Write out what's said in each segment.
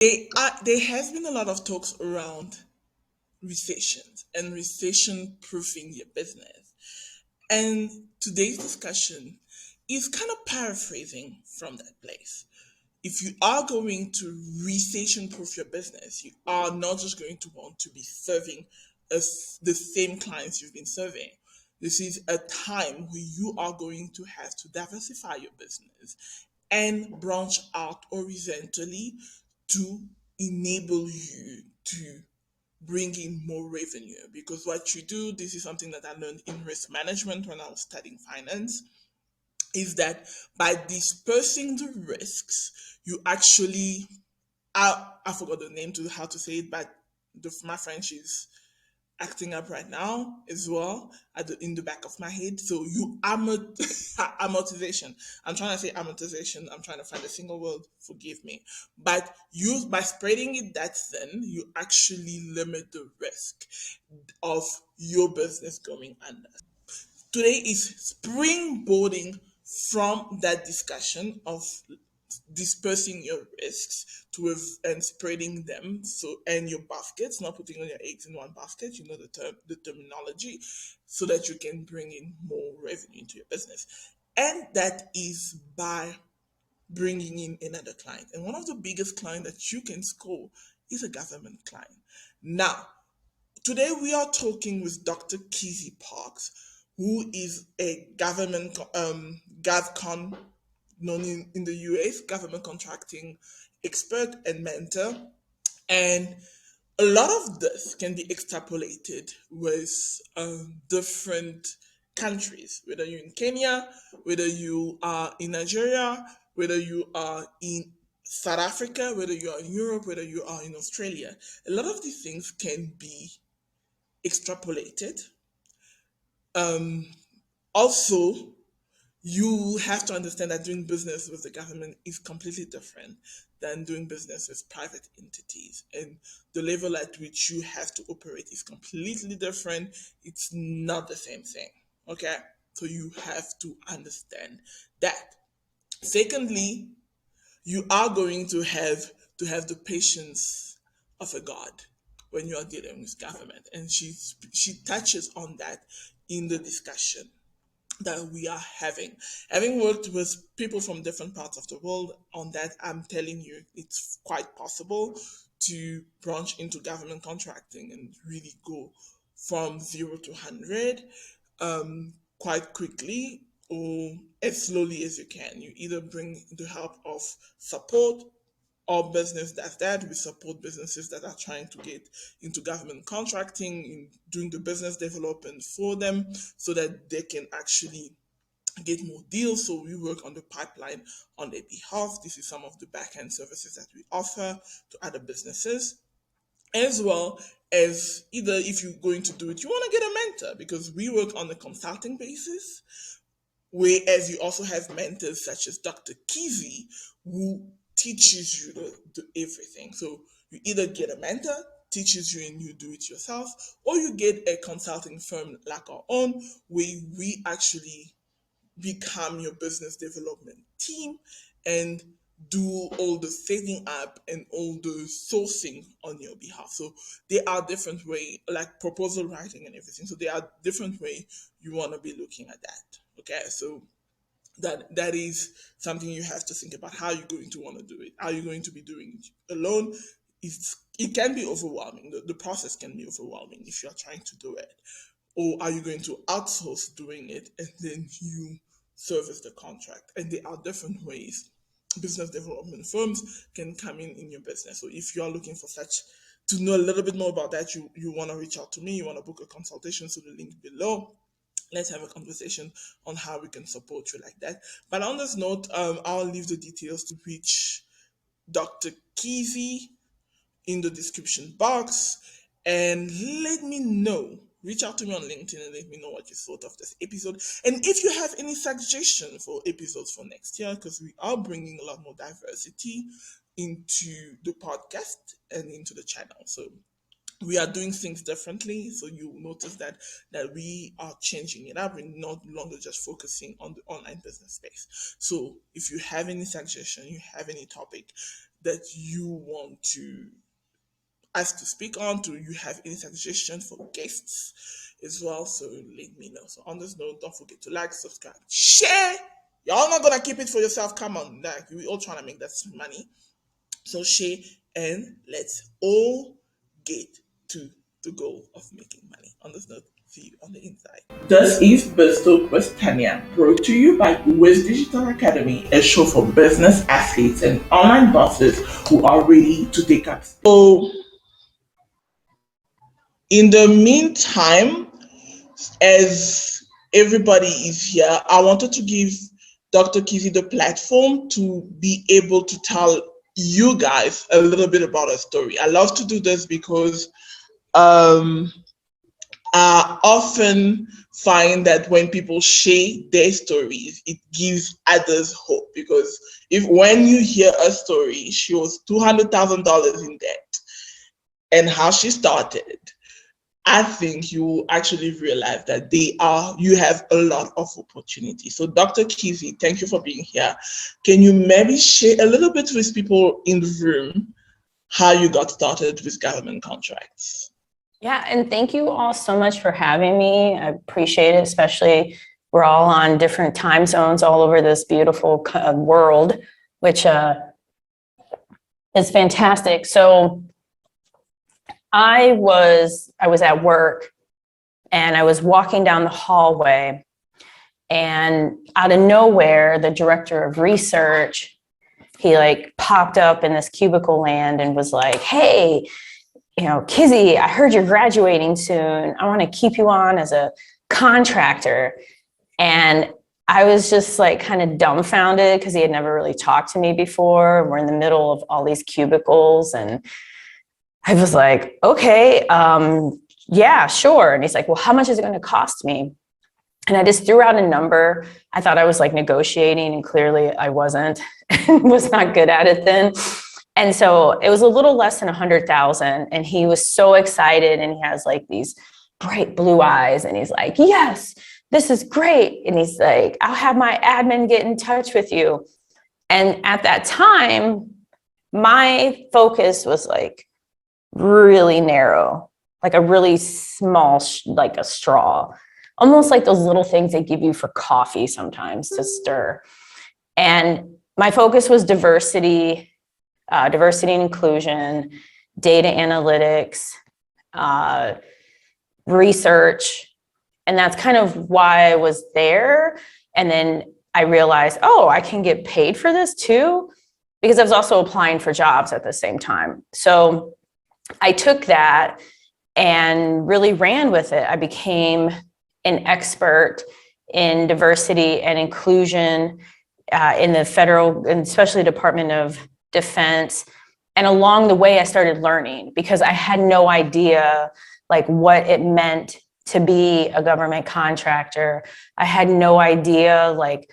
There has been a lot of talks around recessions and recession proofing your business. And today's discussion is kind of paraphrasing from that place. If you are going to recession proof your business, you are not just going to want to be serving the same clients you've been serving. This is a time where you are going to have to diversify your business and branch out horizontally to enable you to bring in more revenue. Because what you do, this is something that I learned in risk management when I was studying finance, is that by dispersing the risks, you actually, I forgot the name to how to say it, but my French is acting up right now as well in the back of my head. So you amortization. I'm trying to say amortization. I'm trying to find a single word. Forgive me. But you by spreading it that thin, you actually limit the risk of your business going under. Today is springboarding from that discussion of dispersing your risks and spreading them, so and your baskets, not putting all your eggs in one basket, you know the terminology, so that you can bring in more revenue into your business. And that is by bringing in another client. And one of the biggest clients that you can score is a government client. Now, today we are talking with Dr. Kizzy Parks, who is a government GovCon known in the US, government contracting expert and mentor. And a lot of this can be extrapolated with different countries, whether you're in Kenya, whether you are in Nigeria, whether you are in South Africa, whether you are in Europe, whether you are in Australia. A lot of these things can be extrapolated. Um, Also, you have to understand that doing business with the government is completely different than doing business with private entities. And the level at which you have to operate is completely different. It's not the same thing. Okay? So you have to understand that. Secondly, you are going to have the patience of a god when you are dealing with government. And she touches on that in the discussion that we are having. Having worked with people from different parts of the world on that, I'm telling you, it's quite possible to branch into government contracting and really go from 0 to 100 quite quickly or as slowly as you can. You either bring the help of support. Our business does that. We support businesses that are trying to get into government contracting, in doing the business development for them so that they can actually get more deals. So we work on the pipeline on their behalf. This is some of the back end services that we offer to other businesses, as well as either if you're going to do it, you want to get a mentor because we work on a consulting basis. Whereas you also have mentors such as Dr. Kizzy, who teaches you everything. So you either get a mentor, teaches you and you do it yourself, or you get a consulting firm like our own, where we actually become your business development team and do all the setting up and all the sourcing on your behalf. So there are different way, like proposal writing and everything. So there are different way you want to be looking at that. Okay, so that is something you have to think about. How you're going to want to do it. Are you going to be doing it alone? It can be overwhelming. The process can be overwhelming if you are trying to do it. Or are you going to outsource doing it and then you service the contract? And there are different ways business development firms can come in your business. So if you are looking for such to know a little bit more about that, you want to reach out to me, you want to book a consultation, so the link below. Let's have a conversation on how we can support you like that. But on this note, I'll leave the details to reach Dr. Kizzy in the description box and let me know. Reach out to me on LinkedIn and let me know what you thought of this episode. And if you have any suggestion for episodes for next year, because we are bringing a lot more diversity into the podcast and into the channel. So we are doing things differently. So you notice that we are changing it up. We're not longer just focusing on the online business space. So if you have any suggestion, you have any topic, that you want to us to speak on? Do you have any suggestions for guests as well? So let me know. So on this note, don't forget to like, subscribe, share. Y'all not gonna keep it for yourself. Come on, like we all trying to make that money. So share and let's all get to the goal of making money. On this note, see you on the inside. This is Biz with Tanya, brought to you by Wiz Digital Academy, a show for business athletes and online bosses who are ready to take up. So, in the meantime, as everybody is here, I wanted to give Dr. Kizzy the platform to be able to tell you guys a little bit about her story. I love to do this because um, I often find that when people share their stories, it gives others hope. Because if when you hear a story, she was $200,000 in debt and how she started, I think you will actually realize that you have a lot of opportunity. So Dr. Kizzy, thank you for being here. Can you maybe share a little bit with people in the room how you got started with government contracts? Yeah, and thank you all so much for having me. I appreciate it, especially we're all on different time zones all over this beautiful world, which is fantastic. So I was at work and I was walking down the hallway, and out of nowhere, the director of research, he like popped up in this cubicle land and was like, "Hey, Kizzy, I heard you're graduating soon. I want to keep you on as a contractor." And I was just like kind of dumbfounded because he had never really talked to me before. We're in the middle of all these cubicles, and I was like, okay, yeah, sure. And he's like, well, how much is it going to cost me? And I just threw out a number. I thought I was like negotiating, and clearly I wasn't, was not good at it then. And so it was a little less than 100,000. And he was so excited, and he has like these bright blue eyes, and he's like, yes, this is great. And he's like, I'll have my admin get in touch with you. And at that time, my focus was like really narrow, like a really small, like a straw, almost like those little things they give you for coffee sometimes to stir. And my focus was diversity and inclusion, data analytics, research. And that's kind of why I was there. And then I realized, oh, I can get paid for this too, because I was also applying for jobs at the same time. So I took that and really ran with it. I became an expert in diversity and inclusion in the federal and especially Department of Defense. And along the way, I started learning because I had no idea like what it meant to be a government contractor. I had no idea like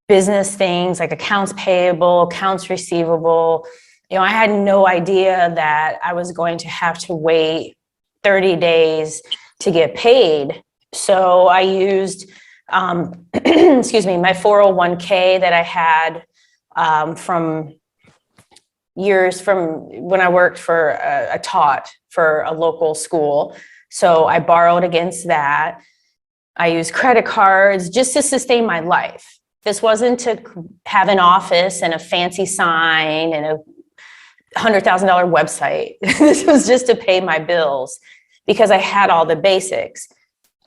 business things like accounts payable, accounts receivable. I had no idea that I was going to have to wait 30 days to get paid. So I used, excuse me, my 401k that I had from when I worked for a taught for a local school. So I borrowed against that. I used credit cards just to sustain my life. This wasn't to have an office and a fancy sign and a $100,000 website. This was just to pay my bills because I had all the basics.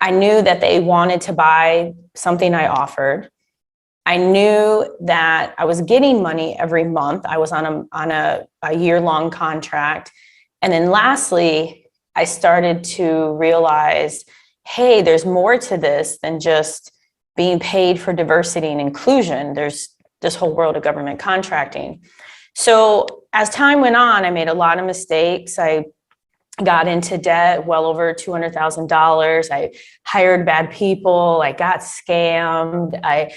I knew that they wanted to buy something I offered. I knew that I was getting money every month. I was on a year-long contract. And then lastly, I started to realize, hey, there's more to this than just being paid for diversity and inclusion. There's this whole world of government contracting. So as time went on, I made a lot of mistakes. I got into debt well over $200,000. I hired bad people. I got scammed. I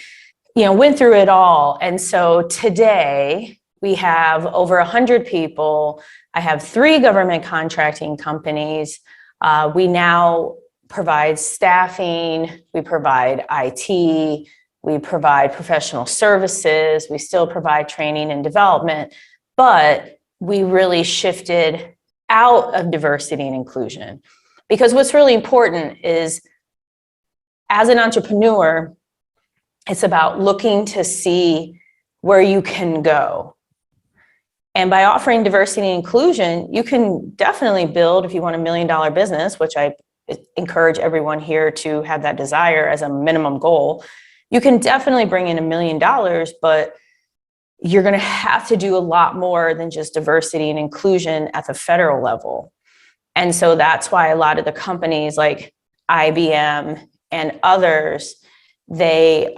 went through it all. And so today we have over 100 people. I have 3 government contracting companies. We now provide staffing, we provide IT, we provide professional services, we still provide training and development. but we really shifted out of diversity and inclusion. Because what's really important is, as an entrepreneur, it's about looking to see where you can go. And by offering diversity and inclusion, you can definitely build, if you want $1 million business, which I encourage everyone here to have that desire as a minimum goal, you can definitely bring in $1 million, but you're going to have to do a lot more than just diversity and inclusion at the federal level. And so that's why a lot of the companies like IBM and others, they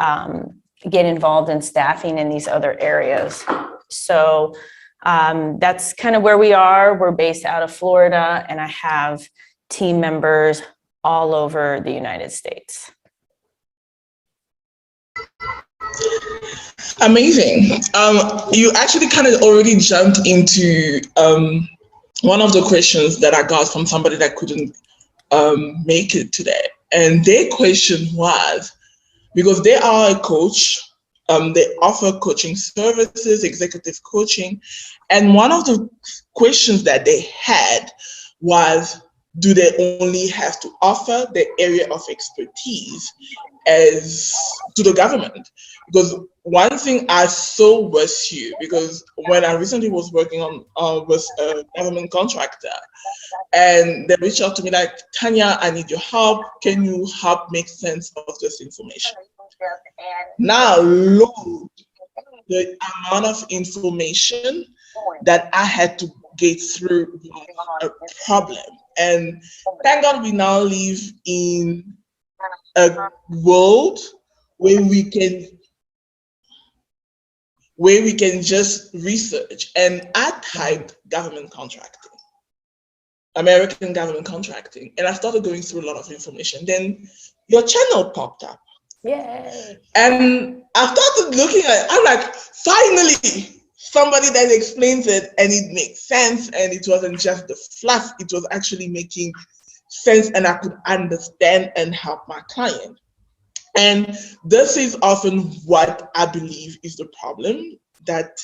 get involved in staffing in these other areas. So that's kind of where we are. We're based out of Florida, and I have team members all over the United States. Amazing. You actually kind of already jumped into one of the questions that I got from somebody that couldn't make it today. And their question was, because they are a coach, they offer coaching services, executive coaching. And one of the questions that they had was, do they only have to offer the area of expertise as to the government? Because one thing I saw was you, because when I recently was working on with a government contractor, and they reached out to me like, Tanya, I need your help. Can you help make sense of this information? Now, load the amount of information that I had to get through was a problem. And thank God we now live in a world where we can just research. And I typed government contracting, American government contracting, and I started going through a lot of information. Then your channel popped up. Yay. And I started looking at it. I'm like, finally, somebody that explains it and it makes sense, and it wasn't just the fluff, it was actually making sense, and I could understand and help my client. And this is often what I believe is the problem, that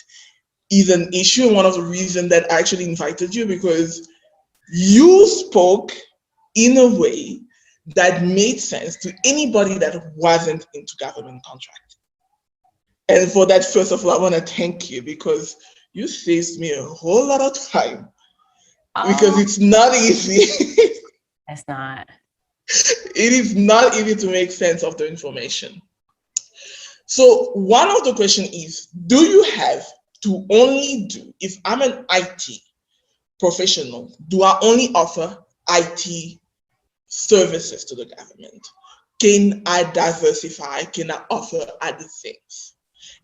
is an issue, and one of the reasons that I actually invited you, because you spoke in a way that made sense to anybody that wasn't into government contracting. And for that, first of all, I want to thank you, because you saved me a whole lot of time, because it's not easy. It's not. It is not easy to make sense of the information. So one of the questions is, do you have to only do, if I'm an IT professional, do I only offer IT services to the government? Can I diversify? Can I offer other things?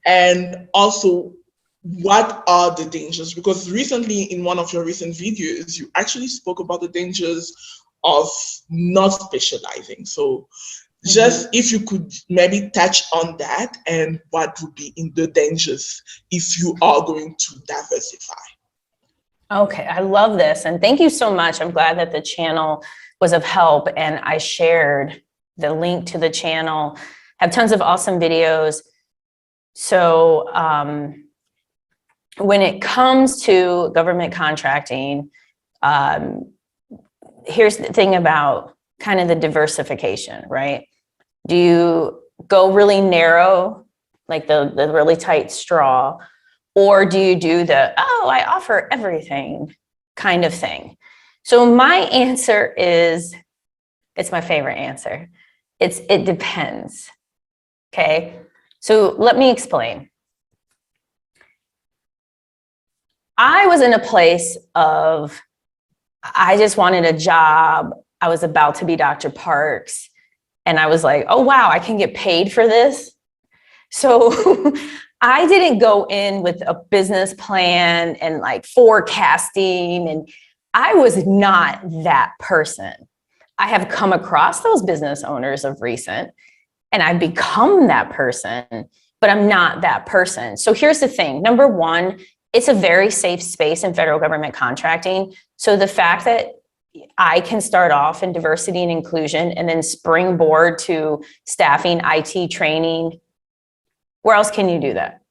And also, what are the dangers? Because recently, in one of your recent videos, you actually spoke about the dangers of not specializing. So just if you could maybe touch on that, and what would be in the dangers if you are going to diversify. Okay, I love this. And thank you so much. I'm glad that the channel was of help, and I shared the link to the channel. Have tons of awesome videos. So when it comes to government contracting, here's the thing about kind of the diversification, right? Do you go really narrow, like the really tight straw, or do you do the, oh, I offer everything kind of thing? So my answer is, it's my favorite answer. It depends, okay? So let me explain. I was in a place of, I just wanted a job. I was about to be Dr. Parks. And I was like, oh, wow, I can get paid for this. So I didn't go in with a business plan and like forecasting. And I was not that person. I have come across those business owners of recent, and I've become that person, but I'm not that person. So here's the thing. Number one, it's a very safe space in federal government contracting. So the fact that I can start off in diversity and inclusion and then springboard to staffing, IT training, where else can you do that?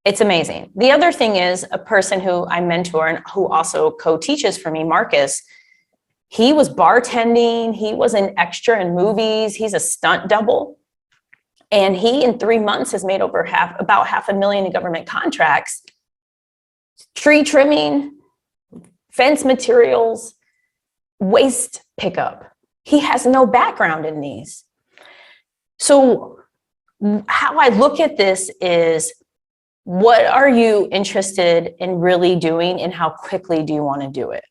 It's amazing. The other thing is a person who I mentor and who also co-teaches for me, Marcus, he was bartending. He was an extra in movies. He's a stunt double. And he, in 3 months, has made about $500,000 in government contracts, tree trimming, fence materials, waste pickup. He has no background in these. So how I look at this is, what are you interested in really doing and how quickly do you want to do it?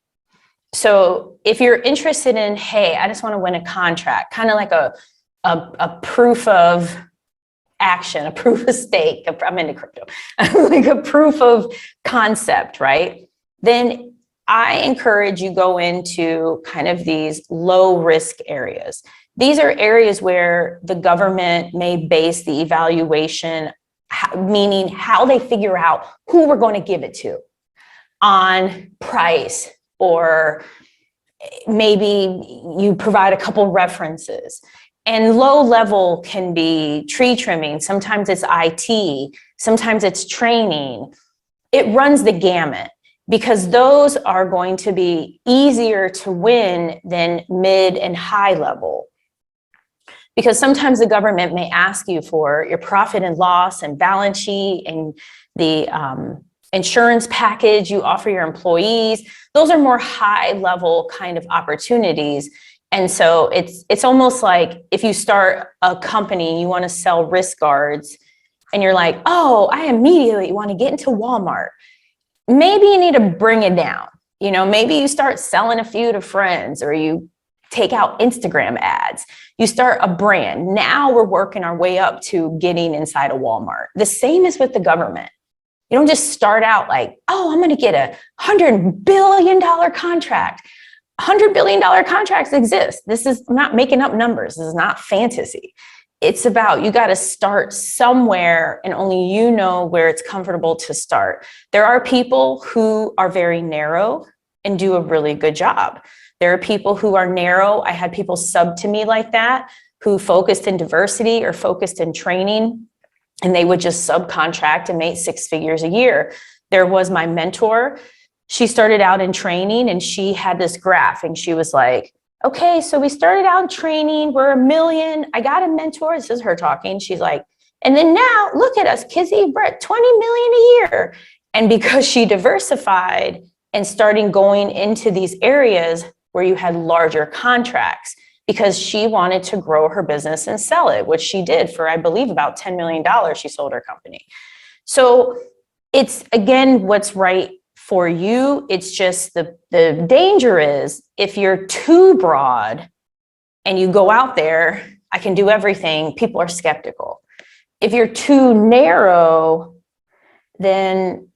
So if you're interested in, hey, I just want to win a contract, kind of like a proof of action, a proof of stake, I'm into crypto, like a proof of concept, right? Then I encourage you go into kind of these low risk areas. These are areas where the government may base the evaluation, meaning how they figure out who we're going to give it to, on price, or maybe you provide a couple references. And low level can be tree trimming. Sometimes it's IT, sometimes it's training. It runs the gamut, because those are going to be easier to win than mid and high level. Because sometimes the government may ask you for your profit and loss and balance sheet and the insurance package you offer your employees. Those are more high level kind of opportunities. And so it's almost like if you start a company, you want to sell wrist guards and you're like, oh, I immediately want to get into Walmart. Maybe you need to bring it down. You know, maybe you start selling a few to friends, or you take out Instagram ads. You start a brand. Now we're working our way up to getting inside a Walmart. The same is with the government. You don't just start out like, oh, I'm going to get $100 billion contract. $100 billion contracts exist. I'm not making up numbers. This is not fantasy. It's about, you got to start somewhere, and only you know where it's comfortable to start. There are people who are very narrow and do a really good job. There are people who are narrow. I had people sub to me like that, who focused in diversity or focused in training, and they would just subcontract and make 6 figures a year. There was my mentor. She started out in training, and she had this graph, and she was like, okay, so we started out in training. We're $1 million. I got a mentor. This is her talking. She's like, and then now look at us, Kizzy, we're at 20 million a year. And because she diversified and starting going into these areas where you had larger contracts, because she wanted to grow her business and sell it, which she did for, I believe, about $10 million. She sold her company. So it's, again, what's right for you. It's just the danger is, if you're too broad and you go out there, I can do everything, people are skeptical. If you're too narrow, then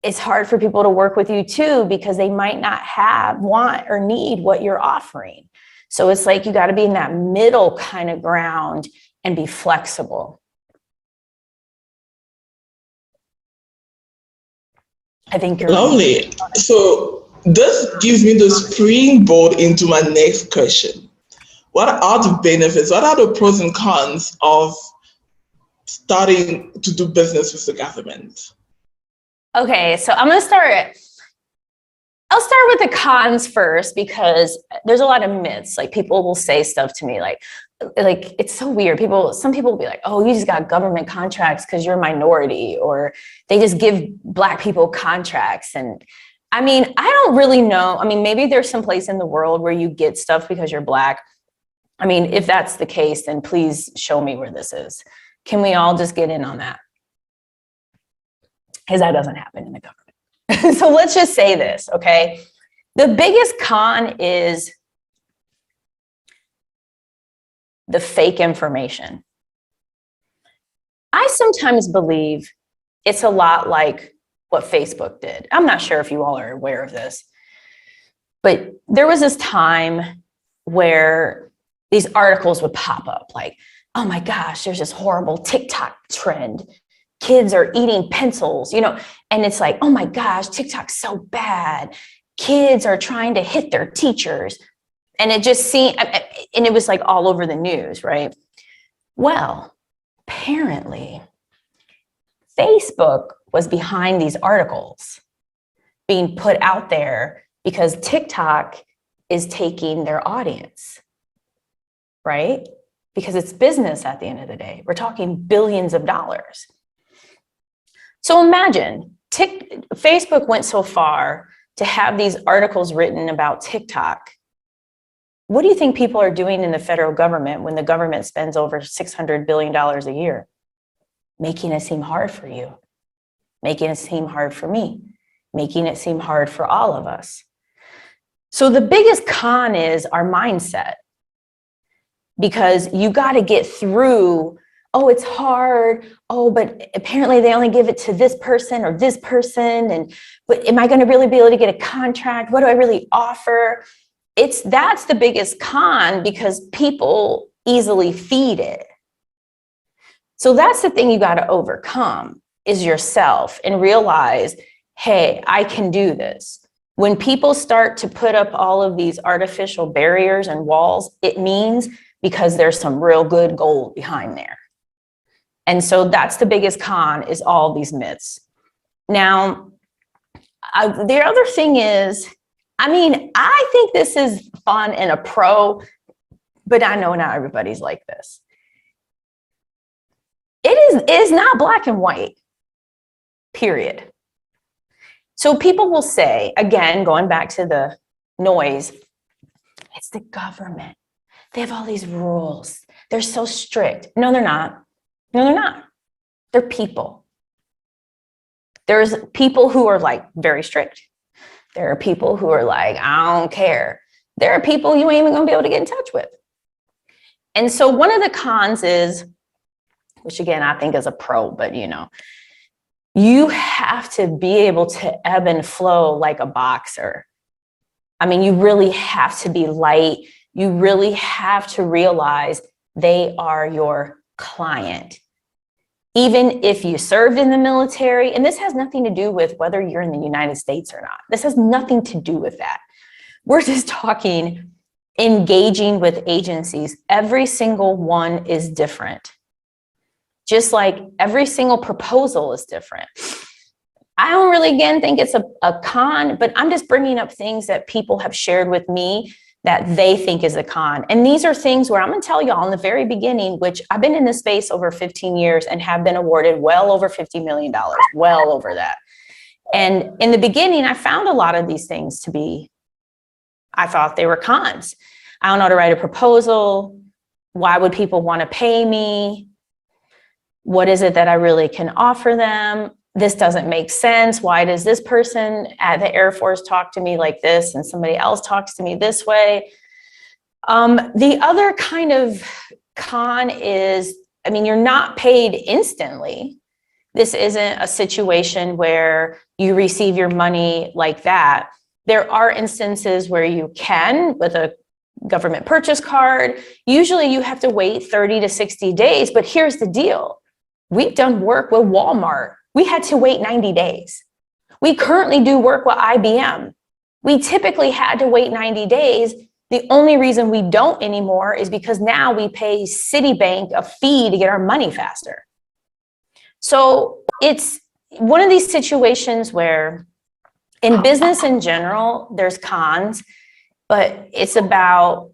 it's hard for people to work with you too, because they might not want or need what you're offering. So it's like, you got to be in that middle kind of ground and be flexible. I think you're lovely. So this gives me the springboard into my next question. What are the benefits? What are the pros and cons of starting to do business with the government? Okay, so I'll start with the cons first, because there's a lot of myths. Like, people will say stuff to me like it's so weird. Some people will be like, oh, you just got government contracts because you're a minority, or they just give Black people contracts. And I mean, I don't really know. I mean, maybe there's some place in the world where you get stuff because you're Black. I mean, if that's the case, then please show me where this is. Can we all just get in on that? Because that doesn't happen in the government. So let's just say this, okay? The biggest con is the fake information. I sometimes believe it's a lot like what Facebook did. I'm not sure if you all are aware of this, but there was this time where these articles would pop up like, oh my gosh, there's this horrible TikTok trend. Kids are eating pencils, and it's like, oh my gosh, TikTok's so bad. Kids are trying to hit their teachers. And it just seemed, and it was like all over the news, right? Well, apparently Facebook was behind these articles being put out there because TikTok is taking their audience, right? Because it's business at the end of the day. We're talking billions of dollars. So imagine Facebook went so far to have these articles written about TikTok. What do you think people are doing in the federal government when the government spends over $600 billion a year? Making it seem hard for you, making it seem hard for me, making it seem hard for all of us. So the biggest con is our mindset, because you got to get through, oh, it's hard. Oh, but apparently they only give it to this person or this person. But am I going to really be able to get a contract? What do I really offer? That's the biggest con, because people easily feed it. So that's the thing you got to overcome, is yourself, and realize, hey, I can do this. When people start to put up all of these artificial barriers and walls, it means because there's some real good gold behind there. And so that's the biggest con, is all these myths. Now, the other thing is, I think this is fun and a pro, but I know not everybody's like this. It is not black and white, period. So people will say, again, going back to the noise, it's the government. They have all these rules. They're so strict. No, they're not. No, they're not. They're people. There's people who are like very strict. There are people who are like, I don't care. There are people you ain't even gonna be able to get in touch with. And so one of the cons is, which again, I think is a pro, but you have to be able to ebb and flow like a boxer. You really have to be light. You really have to realize they are your client. Even if you served in the military, and this has nothing to do with whether you're in the United States or not. This has nothing to do with that. We're just talking engaging with agencies. Every single one is different. Just like every single proposal is different. I don't really, again, think it's a con, but I'm just bringing up things that people have shared with me that they think is a con. And these are things where I'm going to tell y'all in the very beginning, which I've been in this space over 15 years and have been awarded well over $50 million, well over that. And in the beginning, I found a lot of these things to be, I thought they were cons. I don't know how to write a proposal. Why would people want to pay me? What is it that I really can offer them? This doesn't make sense. Why does this person at the Air Force talk to me like this and somebody else talks to me this way? The other kind of con is, you're not paid instantly. This isn't a situation where you receive your money like that. There are instances where you can with a government purchase card. Usually you have to wait 30 to 60 days, but here's the deal. We've done work with Walmart. We had to wait 90 days. We currently do work with IBM. We typically had to wait 90 days. The only reason we don't anymore is because now we pay Citibank a fee to get our money faster. So it's one of these situations where in business in general, there's cons, but it's about,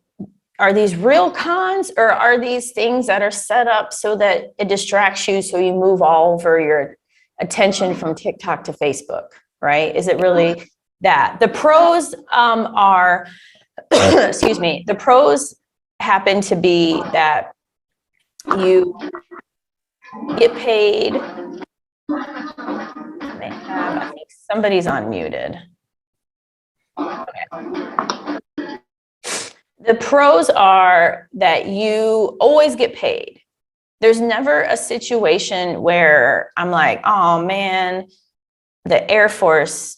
are these real cons or are these things that are set up so that it distracts you so you move all over your attention from TikTok to Facebook, right? Is it really that? The pros are, excuse me, the pros happen to be that you get paid. I think somebody's unmuted. Okay. The pros are that you always get paid. There's never a situation where I'm like, oh man, the Air Force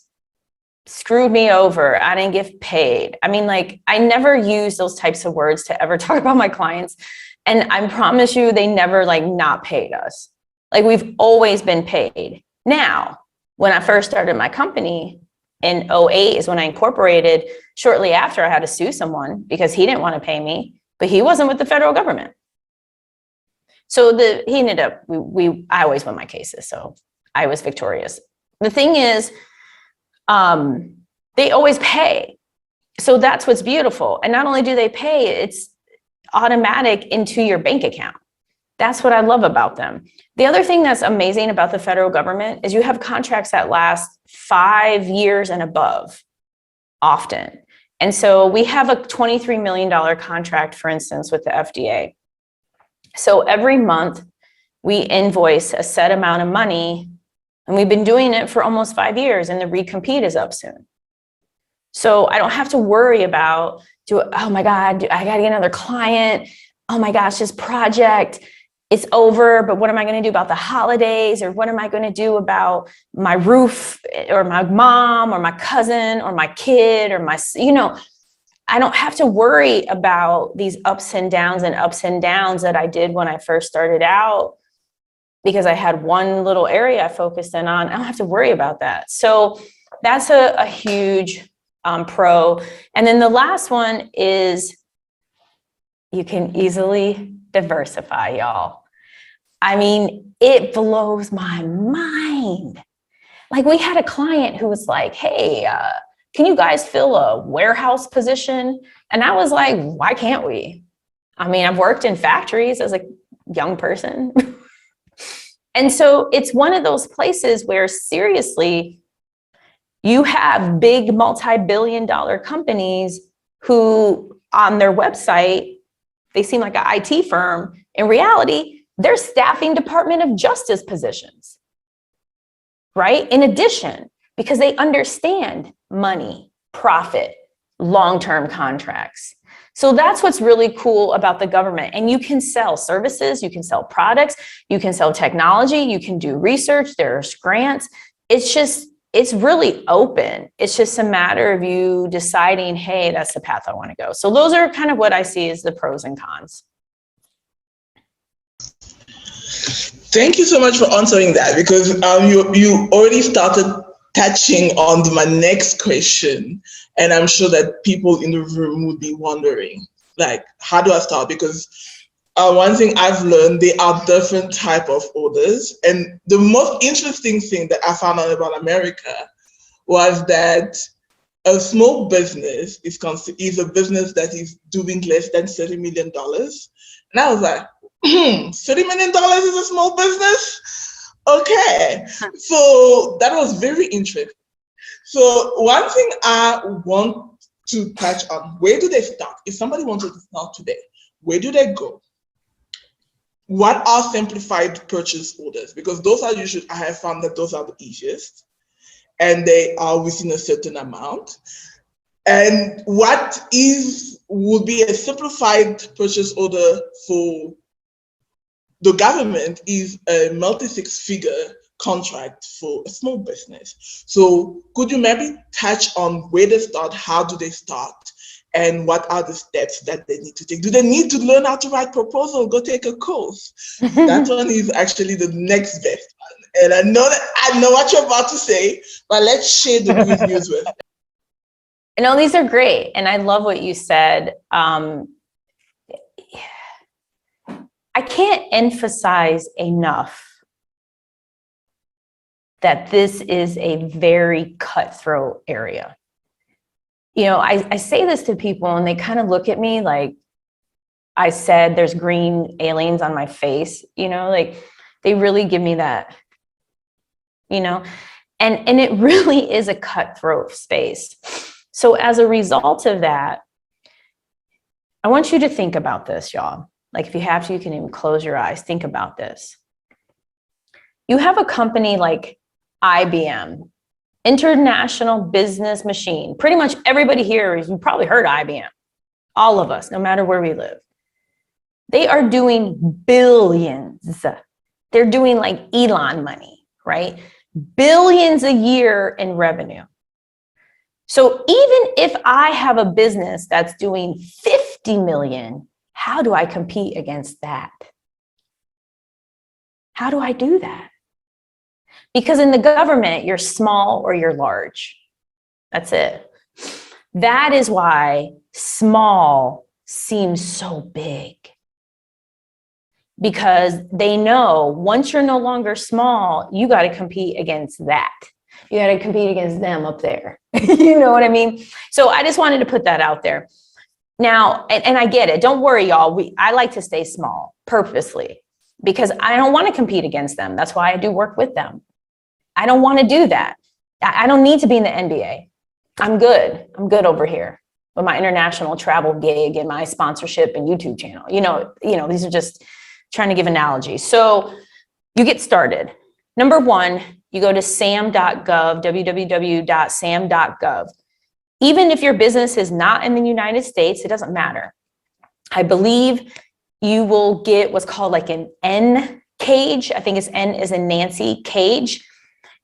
screwed me over. I didn't get paid. I never use those types of words to ever talk about my clients. And I promise you, they never not paid us. We've always been paid. Now, when I first started my company in 2008 is when I incorporated. Shortly after, I had to sue someone because he didn't want to pay me, but he wasn't with the federal government. So he ended up, I always win my cases. So I was victorious. The thing is, they always pay. So that's what's beautiful. And not only do they pay, it's automatic into your bank account. That's what I love about them. The other thing that's amazing about the federal government is you have contracts that last 5 years and above often. And so we have a $23 million contract, for instance, with the FDA. So every month we invoice a set amount of money, and we've been doing it for almost 5 years, and the recompete is up soon. So I don't have to worry about, oh my God, I got to get another client. Oh my gosh, this project, it's over, but what am I going to do about the holidays? Or what am I going to do about my roof or my mom or my cousin or my kid or my, I don't have to worry about these ups and downs that I did when I first started out, because I had one little area I focused in on. I don't have to worry about that. So that's a huge pro. And then the last one is you can easily diversify, y'all. I mean, it blows my mind. Like, we had a client who was like, hey, can you guys fill a warehouse position? And I was like, why can't we? I mean, I've worked in factories as a young person. And so it's one of those places where, seriously, you have big multi-billion-dollar companies who on their website, they seem like an IT firm. In reality, they're staffing Department of Justice positions, right? In addition, because they understand money, profit, long-term contracts. So that's what's really cool about the government. And you can sell services, you can sell products, you can sell technology, you can do research, there's grants. It's really open. It's just a matter of you deciding, hey, that's the path I want to go. So those are kind of what I see as the pros and cons. Thank you so much for answering that, because you already started touching on my next question, and I'm sure that people in the room would be wondering, like, how do I start? Because one thing I've learned, there are different type of orders, and the most interesting thing that I found out about America was that a small business is a business that is doing less than $30 million. And I was like, $30 million is a small business? Okay. So that was very interesting. So one thing I want to touch on, where do they start? If somebody wanted to start today, where do they go? What are simplified purchase orders? Because those are usually, I have found that those are the easiest, and they are within a certain amount. And what would be a simplified purchase order for the government is a multi-six-figure contract for a small business. So could you maybe touch on where they start, how do they start, and what are the steps that they need to take? Do they need to learn how to write proposal, go take a course? That one is actually the next best one. And I know what you're about to say, but let's share the good news with them. No, these are great. And I love what you said. I can't emphasize enough that this is a very cutthroat area. I say this to people and they kind of look at me like I said there's green aliens on my face, like they really give me that, and it really is a cutthroat space. So as a result of that, I want you to think about this, y'all. Like, if you have to, you can even close your eyes. Think about this. You have a company like IBM, International Business Machine. Pretty much everybody here, you probably heard IBM. All of us, no matter where we live. They are doing billions. They're doing like Elon money, right? Billions a year in revenue. So even if I have a business that's doing 50 million, how do I compete against that? How do I do that? Because in the government, you're small or you're large. That's it. That is why small seems so big. because they know once you're no longer small, you got to compete against that. You got to compete against them up there. You know what I mean? So I just wanted to put that out there. Now, and I get it. Don't worry, y'all. I like to stay small purposely because I don't want to compete against them. That's why I do work with them. I don't want to do that. I don't need to be in the NBA. I'm good. I'm good over here with my international travel gig and my sponsorship and YouTube channel. You know, these are just trying to give analogies. So you get started. Number one, you go to sam.gov, www.sam.gov. Even if your business is not in the United States, it doesn't matter. I believe you will get what's called like an N cage. I think it's N as in Nancy cage.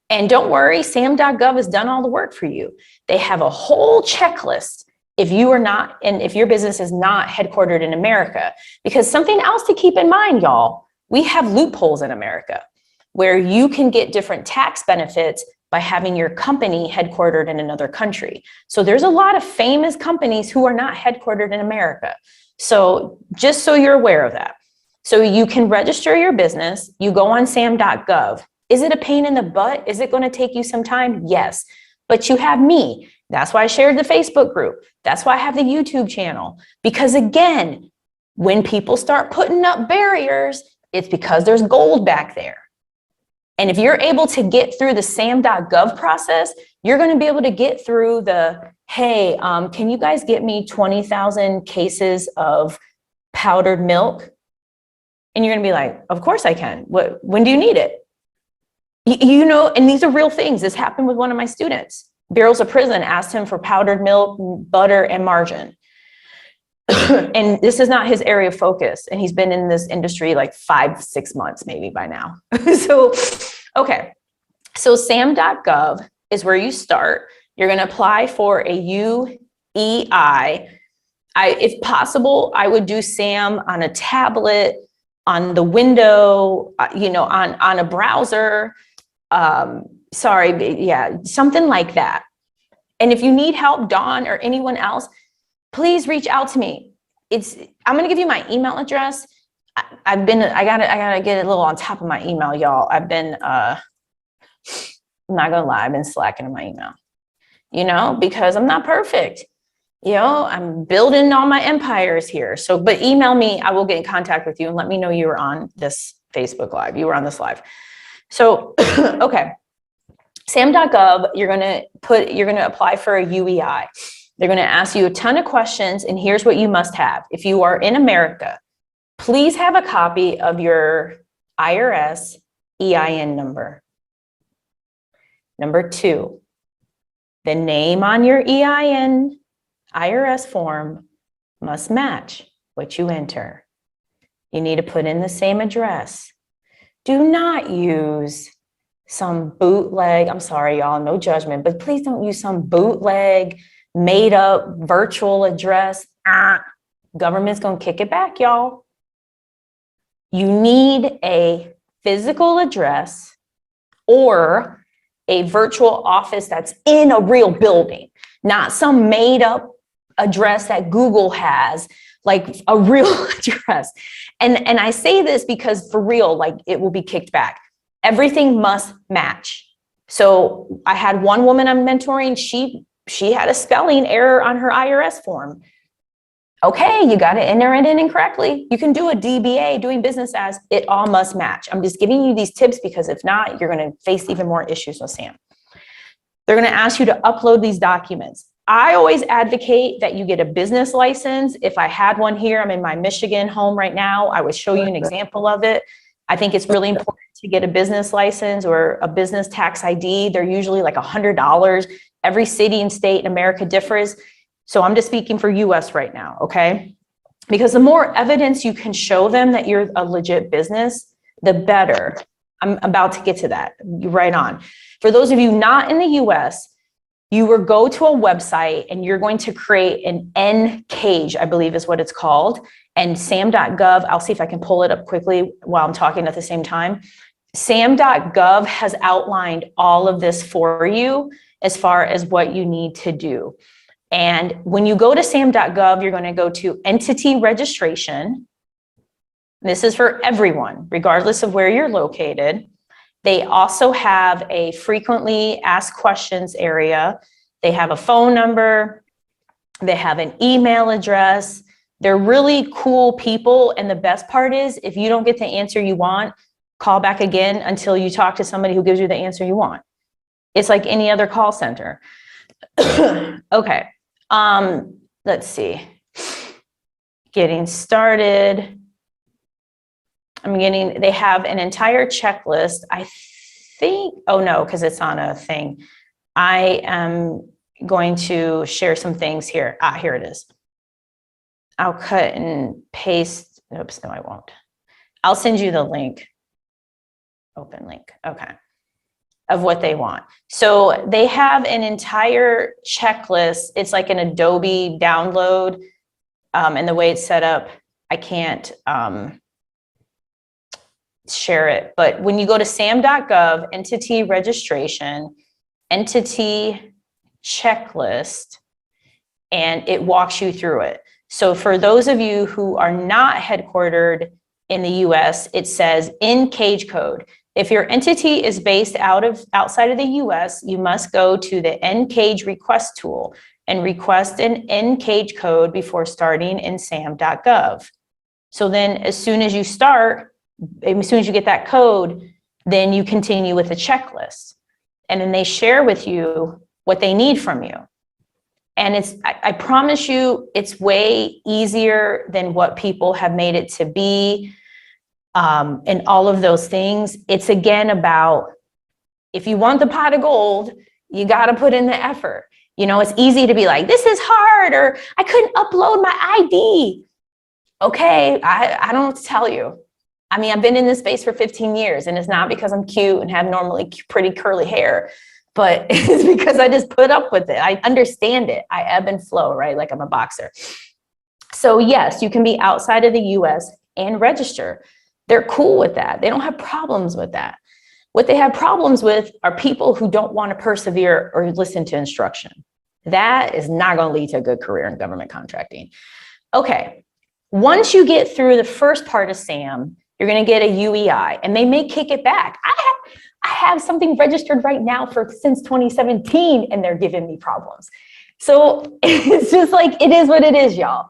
And don't worry, sam.gov has done all the work for you. They have a whole checklist if you are not, and if your business is not headquartered in America, because something else to keep in mind, y'all, we have loopholes in America where you can get different tax benefits by having your company headquartered in another country. So there's a lot of famous companies who are not headquartered in America. So just so you're aware of that. So you can register your business, you go on sam.gov. Is it a pain in the butt? Is it going to take you some time? Yes, but you have me. That's why I shared the Facebook group. That's why I have the YouTube channel. Because again, when people start putting up barriers, it's because there's gold back there. And if you're able to get through the sam.gov process, you're going to be able to get through the, hey, can you guys get me 20,000 cases of powdered milk? And you're going to be like, of course I can. When do you need it? You know, and these are real things. This happened with one of my students. Bureaus of Prison asked him for powdered milk, butter, and margarine. And this is not his area of focus. And he's been in this industry like 5-6 months, maybe by now. So, okay. So sam.gov is where you start. You're going to apply for a UEI. If possible, I would do SAM on a tablet, on the window, on a browser. Something like that. And if you need help, Dawn or anyone else, please reach out to me. I'm going to give you my email address. I gotta get a little on top of my email, y'all. I'm not gonna lie, I've been slacking in my email, because I'm not perfect. I'm building all my empires here. So, but email me, I will get in contact with you and let me know you were on this Facebook Live. You were on this live. So, okay. sam.gov, you're going to apply for a UEI. They're going to ask you a ton of questions, and here's what you must have. If you are in America, please have a copy of your IRS EIN number. Number 2, the name on your EIN IRS form must match what you enter. You need to put in the same address. Do not use some bootleg, I'm sorry, y'all, no judgment, but please don't use some bootleg, made up virtual address. Government's gonna kick it back, y'all. You need a physical address or a virtual office that's in a real building, not some made up address that Google has, like a real address. And I say this because for real, like it will be kicked back. Everything must match. So I had one woman I'm mentoring, she had a spelling error on her IRS form. Okay, you got to enter it in incorrectly. You can do a DBA, doing business as, it all must match. I'm just giving you these tips because if not, you're going to face even more issues with SAM. They're going to ask you to upload these documents. I always advocate that you get a business license. If I had one here, I'm in my Michigan home right now, I would show you an example of it. I think it's really important to get a business license or a business tax ID. They're usually like $100. Every city and state in America differs. So I'm just speaking for US right now, okay? Because the more evidence you can show them that you're a legit business, the better. I'm about to get to that, right on. For those of you not in the US, you will go to a website and you're going to create an N cage, I believe is what it's called. And sam.gov, I'll see if I can pull it up quickly while I'm talking at the same time. sam.gov has outlined all of this for you as far as what you need to do. And when you go to sam.gov, you're going to go to entity registration. This is for everyone, regardless of where you're located. They also have a frequently asked questions area. They have a phone number. They have an email address. They're really cool people. And the best part is, if you don't get the answer you want, call back again until you talk to somebody who gives you the answer you want. It's like any other call center. Okay. Let's see. Getting started. They have an entire checklist. I think, oh no, because it's on a thing. I am going to share some things here. Here it is. I'll cut and paste. Oops, no, I won't. I'll send you the link. Open link. Okay. Of what they want. So they have an entire checklist. It's like an Adobe download. And the way it's set up, I can't share it. But when you go to sam.gov, entity registration, entity checklist, and it walks you through it. So for those of you who are not headquartered in the US, it says in cage code. If your entity is based outside of the US, you must go to the NCage request tool and request an NCage code before starting in sam.gov. So then as soon as you get that code, then you continue with the checklist. And then they share with you what they need from you. And I promise you, it's way easier than what people have made it to be. And all of those things. It's again about, if you want the pot of gold, you got to put in the effort. It's easy to be like, this is hard, or I couldn't upload my ID. Okay, I don't know what to tell you. I've been in this space for 15 years, and it's not because I'm cute and have normally pretty curly hair, but it's because I just put up with it. I understand it. I ebb and flow, right? Like I'm a boxer. So yes, you can be outside of the US and register. They're cool with that. They don't have problems with that. What they have problems with are people who don't want to persevere or listen to instruction. That is not going to lead to a good career in government contracting. Okay, once you get through the first part of SAM, you're going to get a UEI, and they may kick it back. I have something registered right now since 2017, and they're giving me problems. So it's just like, it is what it is, y'all.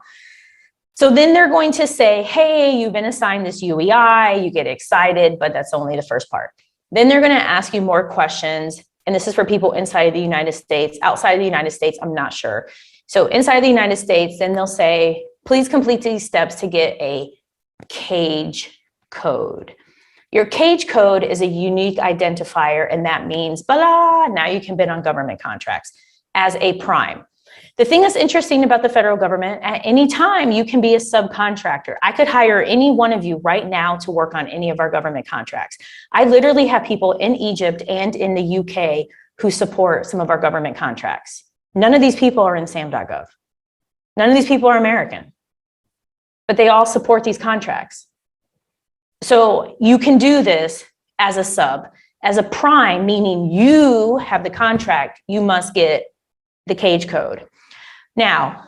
So then they're going to say, hey, you've been assigned this UEI, you get excited, but that's only the first part. Then they're going to ask you more questions. And this is for people inside of the United States. Outside of the United States, I'm not sure. So inside of the United States, then they'll say, please complete these steps to get a cage code. Your cage code is a unique identifier, and that means, blah, now you can bid on government contracts as a prime. The thing that's interesting about the federal government, at any time, you can be a subcontractor. I could hire any one of you right now to work on any of our government contracts. I literally have people in Egypt and in the UK who support some of our government contracts. None of these people are in sam.gov. None of these people are American, but they all support these contracts. So you can do this as a sub. As a prime, meaning you have the contract, you must get the cage code. Now,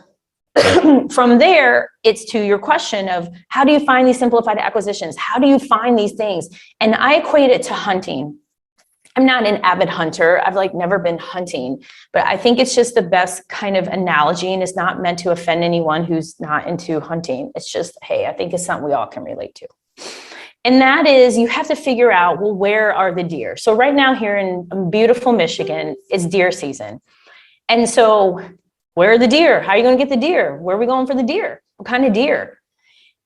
from there, it's to your question of, how do you find these simplified acquisitions? How do you find these things? And I equate it to hunting. I'm not an avid hunter. I've never been hunting, but I think it's just the best kind of analogy, and it's not meant to offend anyone who's not into hunting. It's just, hey, I think it's something we all can relate to. And that is, you have to figure out, well, where are the deer? So right now here in beautiful Michigan, it's deer season. And so where are the deer? How are you going to get the deer? Where are we going for the deer? What kind of deer?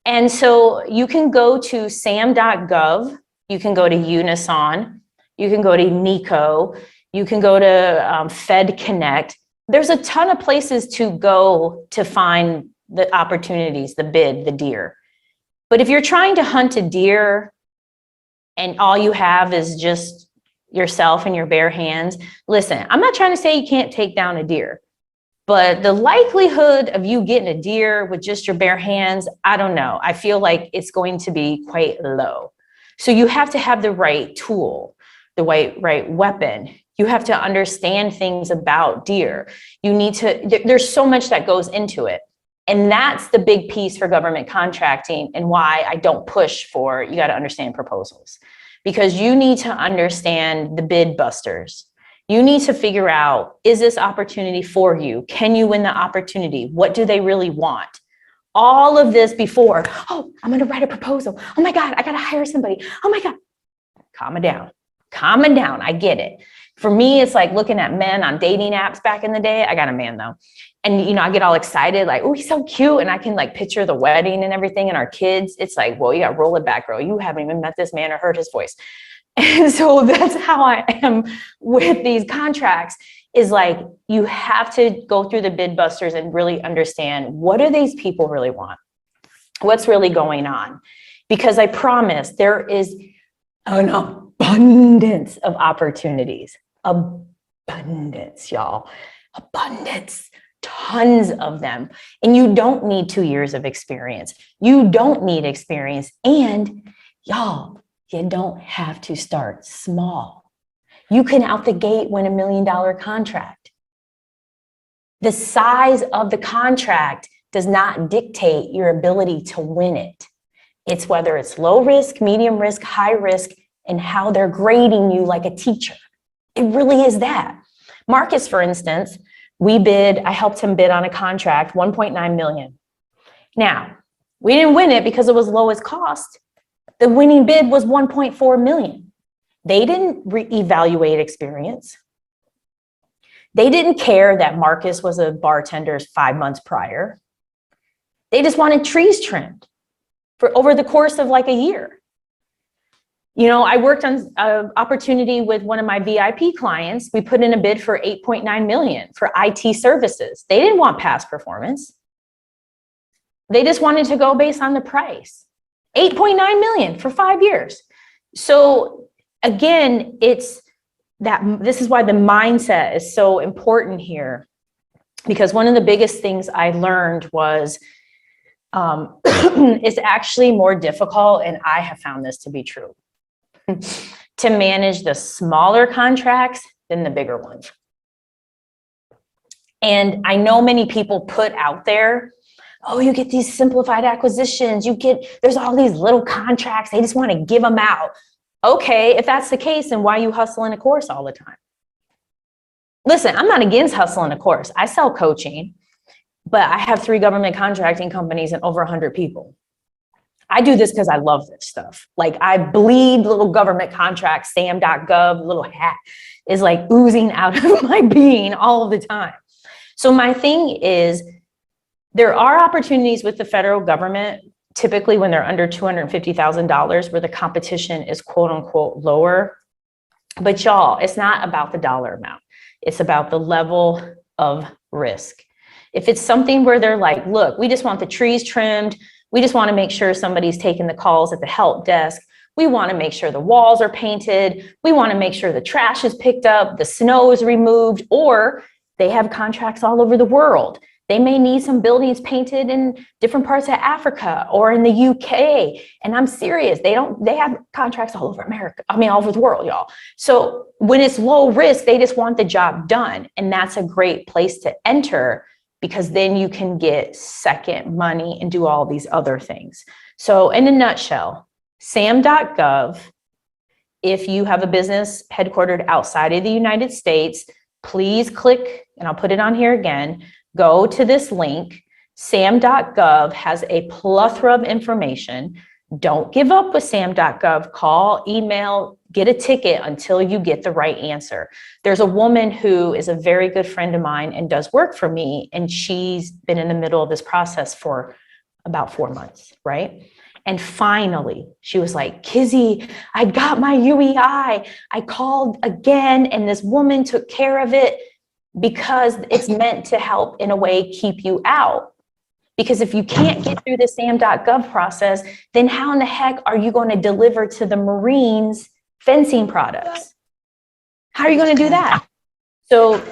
And so you can go to sam.gov. You can go to Unison. You can go to NICO. You can go to Fed Connect. There's a ton of places to go to find the opportunities, the bid, the deer. But if you're trying to hunt a deer and all you have is just yourself and your bare hands, listen, I'm not trying to say you can't take down a deer, but the likelihood of you getting a deer with just your bare hands, I don't know. I feel like it's going to be quite low. So you have to have the right tool, the right weapon. You have to understand things about deer. There's so much that goes into it. And that's the big piece for government contracting and why I don't push for, you got to understand proposals, because you need to understand the bid busters. You need to figure out, is this opportunity for you? Can you win the opportunity? What do they really want? All of this before, oh, I'm going to write a proposal. Oh my God, I got to hire somebody. Oh my God. Calm it down. Calm it down. I get it. For me, it's like looking at men on dating apps back in the day. I got a man though. And, I get all excited, like, oh, he's so cute. And I can like picture the wedding and everything and our kids. It's like, well, you got to roll it back, girl. You haven't even met this man or heard his voice. And so that's how I am with these contracts, is like, you have to go through the bid busters and really understand, what do these people really want? What's really going on? Because I promise there is an abundance of opportunities. Abundance, y'all. Abundance. Tons of them. And you don't need 2 years of experience. You don't need experience. And y'all, you don't have to start small. You can out the gate win $1 million contract. The size of the contract does not dictate your ability to win it. It's whether it's low risk, medium risk, high risk, and how they're grading you like a teacher. It really is that. Marcus, for instance, I helped him bid on a contract, 1.9 million. Now, we didn't win it because it was lowest cost. The winning bid was 1.4 million. They didn't evaluate experience. They didn't care that Marcus was a bartender 5 months prior. They just wanted trees trimmed for over the course of like a year. I worked on an opportunity with one of my VIP clients. We put in a bid for 8.9 million for IT services. They didn't want past performance. They just wanted to go based on the price. 8.9 million for 5 years. So again, this is why the mindset is so important here, because one of the biggest things I learned was it's actually more difficult, and I have found this to be true, to manage the smaller contracts than the bigger ones. And I know many people put out there, oh, you get these simplified acquisitions, there's all these little contracts, they just want to give them out. Okay, if that's the case, then why are you hustling a course all the time? Listen, I'm not against hustling a course. I sell coaching, but I have 3 government contracting companies and over 100 people. I do this because I love this stuff. Like, I bleed little government contracts, sam.gov, little hat is like oozing out of my being all of the time. So my thing is, there are opportunities with the federal government, typically when they're under $250,000, where the competition is quote unquote lower. But y'all, it's not about the dollar amount. It's about the level of risk. If it's something where they're like, look, we just want the trees trimmed, we just want to make sure somebody's taking the calls at the help desk, we want to make sure the walls are painted, we want to make sure the trash is picked up, the snow is removed, or they have contracts all over the world. They may need some buildings painted in different parts of Africa or in the UK. And I'm serious, they have contracts all over America. I mean, all over the world, y'all. So when it's low risk, they just want the job done. And that's a great place to enter, because then you can get second money and do all these other things. So in a nutshell, sam.gov, if you have a business headquartered outside of the United States, please click, and I'll put it on here again, go to this link. sam.gov has a plethora of information. Don't give up with sam.gov. Call, email, get a ticket until you get the right answer. There's a woman who is a very good friend of mine and does work for me, and she's been in the middle of this process for about 4 months, right? And finally, she was like, Kizzy, I got my UEI. I called again, and this woman took care of it, because it's meant to help, in a way, keep you out. Because if you can't get through the sam.gov process, then how in the heck are you going to deliver to the Marines fencing products? How are you going to do that? So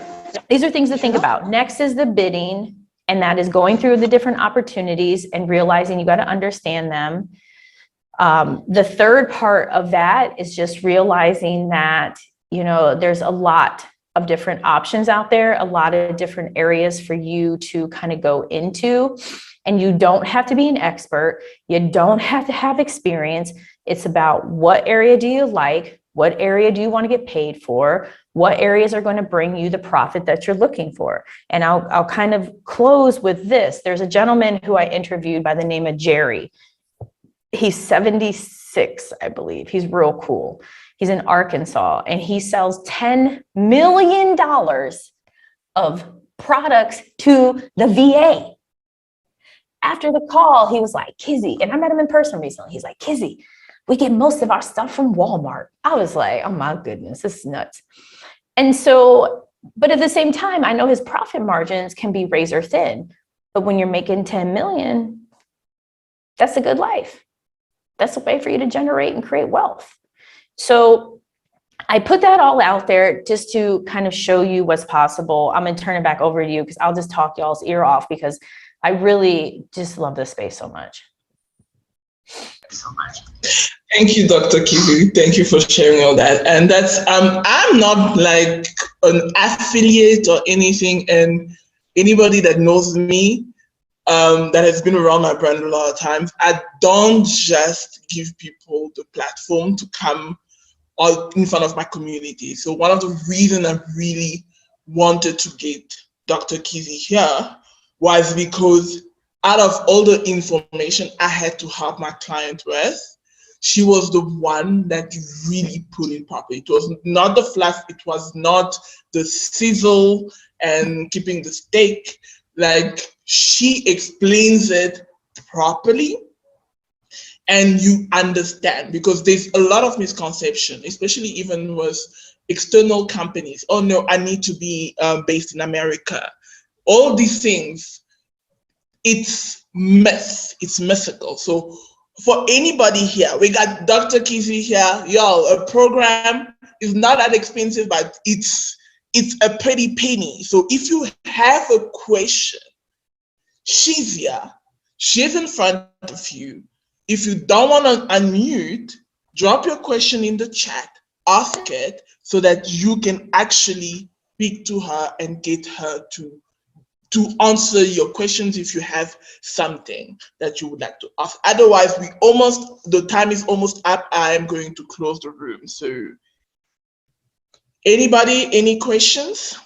these are things to think about. Next is the bidding, and that is going through the different opportunities and realizing you got to understand them. The third part of that is just realizing that, there's a lot of different options out there, a lot of different areas for you to kind of go into. And you don't have to be an expert. You don't have to have experience. It's about what area do you like? What area do you want to get paid for? What areas are going to bring you the profit that you're looking for? And I'll kind of close with this. There's a gentleman who I interviewed by the name of Jerry. He's 76, I believe. He's real cool. He's in Arkansas, and he sells $10 million of products to the VA. After the call, he was like, Kizzy, and I met him in person recently. He's like, Kizzy, we get most of our stuff from Walmart. I was like, oh my goodness, this is nuts. And so, but at the same time, I know his profit margins can be razor thin, but when you're making 10 million, that's a good life. That's a way for you to generate and create wealth. So I put that all out there just to kind of show you what's possible. I'm going to turn it back over to you because I'll just talk y'all's ear off because I really just love this space so much. Thank you, Dr. Kizzy. Thank you for sharing all that. And that's I'm not like an affiliate or anything, and anybody that knows me that has been around my brand a lot of times, I don't just give people the platform to come all in front of my community. So one of the reasons I really wanted to get Dr. Kizzy here was because out of all the information I had to help my client with, she was the one that really put it properly. It was not the fluff, it was not the sizzle and keeping the steak. Like, she explains it properly and you understand, because there's a lot of misconception, especially even with external companies. Oh no, I need to be based in America. All these things, it's myth, it's mythical. So for anybody here, we got Dr. Kizzy here. Y'all, a program is not that expensive, but it's a pretty penny. So if you have a question, she's here. She's in front of you. If you don't want to unmute, drop your question in the chat, ask it so that you can actually speak to her and get her to answer your questions if you have something that you would like to ask. Otherwise, the time is almost up. I am going to close the room. So anybody, any questions?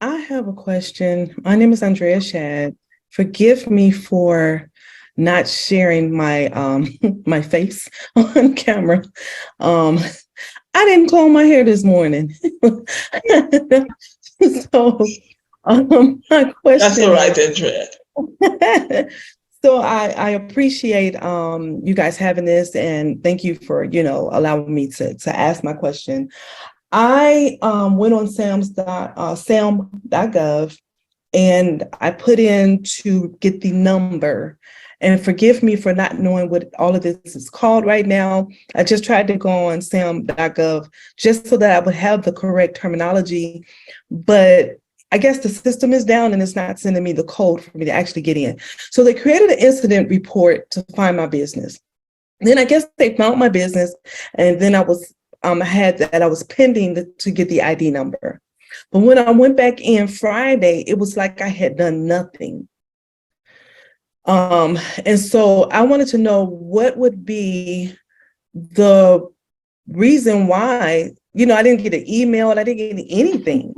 I have a question. My name is Andrea Shad. Forgive me for not sharing my my face on camera. I didn't comb my hair this morning. So my question. That's all right, Andrea. So I appreciate you guys having this, and thank you for allowing me to ask my question. I went on sam.gov and I put in to get the number. And forgive me for not knowing what all of this is called right now. I just tried to go on sam.gov just so that I would have the correct terminology. But I guess the system is down and it's not sending me the code for me to actually get in. So they created an incident report to find my business. Then I guess they found my business, and then I was I was pending to get the ID number. But when I went back in Friday, it was like I had done nothing. And so I wanted to know what would be the reason why, I didn't get an email, I didn't get anything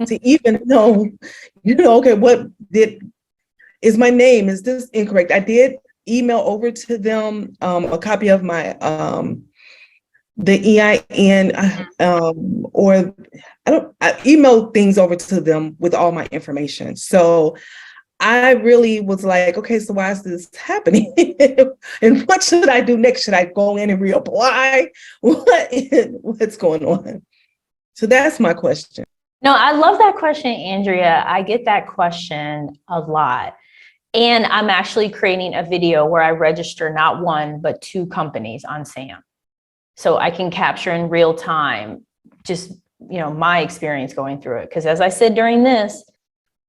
to even know, okay, is my name, is this incorrect? I did email over to them a copy of my the EIN, or I emailed things over to them with all my information. So I really was like, okay, so why is this happening? And what should I do next? Should I go in and reapply? What's going on? So that's my question. No, I love that question, Andrea. I get that question a lot. And I'm actually creating a video where I register not one, but 2 companies on SAM. So I can capture in real time just, my experience going through it. Because as I said during this,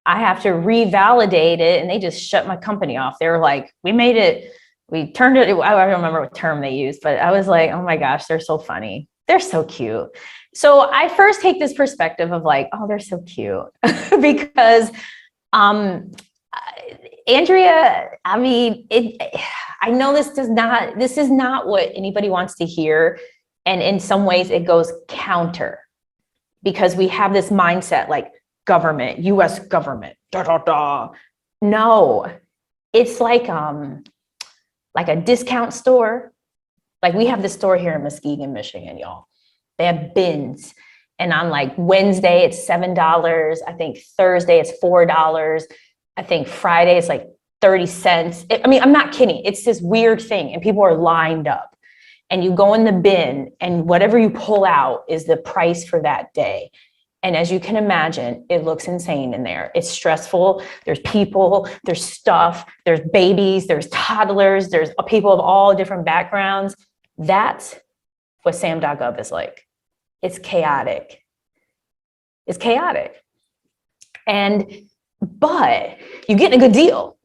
I have to revalidate it, and they just shut my company off. They were like, we made it, we turned it. I don't remember what term they used, but I was like, oh my gosh, they're so funny. they're so cute. So I first take this perspective of like, oh, they're so cute because Andrea, I mean, I know this is not what anybody wants to hear. And in some ways it goes counter because we have this mindset like government, US government, da, da, da. No, it's like a discount store. Like we have this store here in Muskegon, Michigan, y'all. They have bins. And on like Wednesday, it's $7. I think Thursday, it's $4. I think Friday, it's like 30 cents. I mean, I'm not kidding. It's this weird thing. And people are lined up. And you go in the bin and whatever you pull out is the price for that day. And as you can imagine, it looks insane in there. It's stressful. There's people, there's stuff, there's babies, there's toddlers, there's people of all different backgrounds. That's what SAM.gov is like. It's chaotic. It's chaotic. But you get a good deal.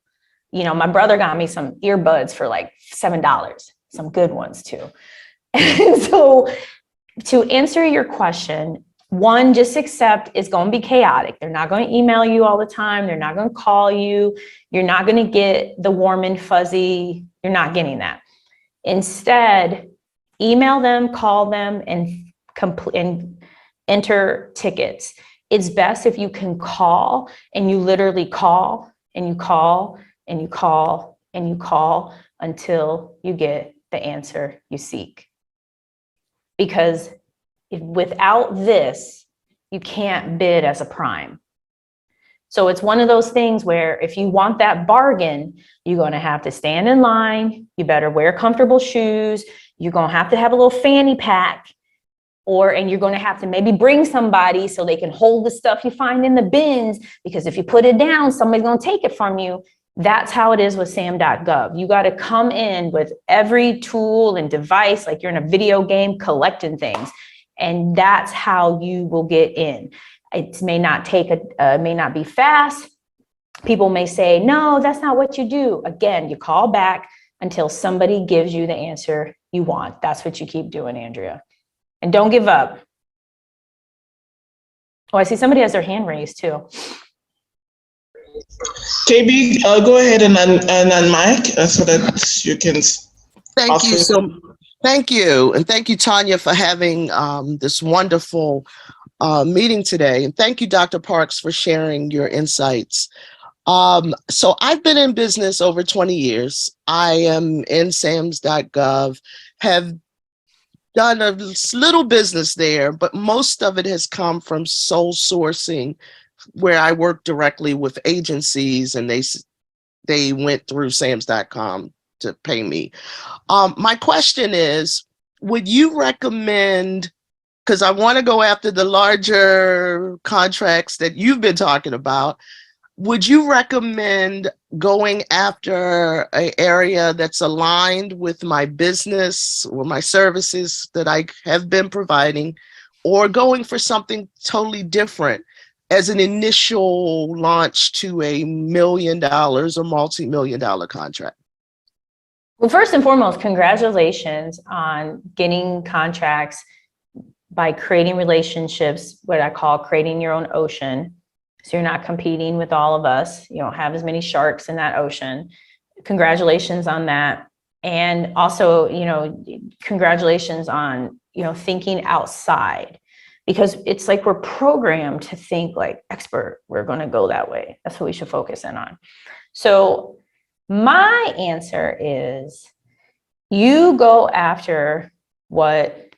You know, my brother got me some earbuds for like $7, some good ones too. And so to answer your question, one, just accept it's going to be chaotic. They're not going to email you all the time. They're not going to call you. You're not going to get the warm and fuzzy. You're not getting that. Instead, email them, call them, and enter tickets. It's best if you can call and you literally call and you call and you call and you call until you get the answer you seek. Because without this, you can't bid as a prime. So it's one of those things where if you want that bargain, you're going to have to stand in line. You better wear comfortable shoes. You're going to have a little fanny pack, and you're going to have to maybe bring somebody so they can hold the stuff you find in the bins, because if you put it down, somebody's going to take it from you. That's how it is with SAM.gov. You got to come in with every tool and device like you're in a video game collecting things. And that's how you will get in. It may not may not be fast. People may say, no, that's not what you do. Again, you call back until somebody gives you the answer you want. That's what you keep doing, Andrea. And don't give up. Oh, I see somebody has their hand raised too. KB, go ahead and unmic so that you can. Thank you Thank you. And thank you, Tanya, for having this wonderful meeting today. And thank you, Dr. Parks, for sharing your insights. So I've been in business over 20 years. I am in SAMS.gov, have done a little business there, but most of it has come from sole sourcing, where I work directly with agencies and they went through SAMS.com to pay me. My question is, would you recommend, because I want to go after the larger contracts that you've been talking about, would you recommend going after an area that's aligned with my business or my services that I have been providing, or going for something totally different as an initial launch to $1 million or multi-million-dollar contract? Well, first and foremost, congratulations on getting contracts by creating relationships, what I call creating your own ocean. So you're not competing with all of us. You don't have as many sharks in that ocean. Congratulations on that. And also, congratulations on, thinking outside, because it's like we're programmed to think like expert. We're going to go that way. That's what we should focus in on. So my answer is you go after what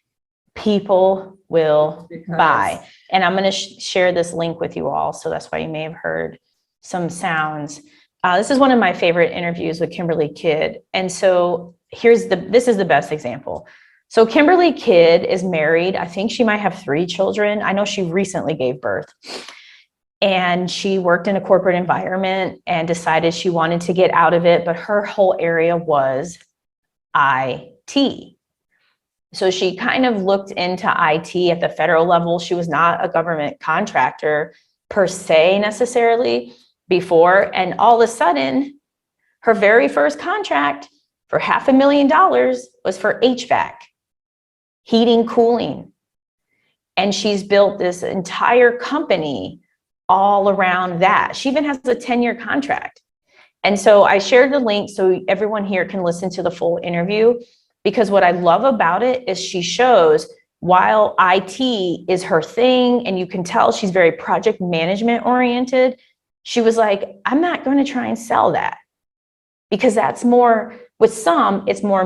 people will buy. And I'm going to share this link with you all. So that's why you may have heard some sounds. This is one of my favorite interviews with Kimberly Kidd. And so this is the best example. So Kimberly Kidd is married. I think she might have 3 children. I know she recently gave birth. And she worked in a corporate environment and decided she wanted to get out of it, but her whole area was IT. So she kind of looked into IT at the federal level. She was not a government contractor per se necessarily before. And all of a sudden, her very first contract for $500,000 was for HVAC, heating, cooling. And she's built this entire company all around that. She even has a 10-year contract. And so I shared the link so everyone here can listen to the full interview, because what I love about it is she shows, while IT is her thing, and you can tell she's very project management oriented, she was like, I'm not going to try and sell that, because that's more, with some, it's more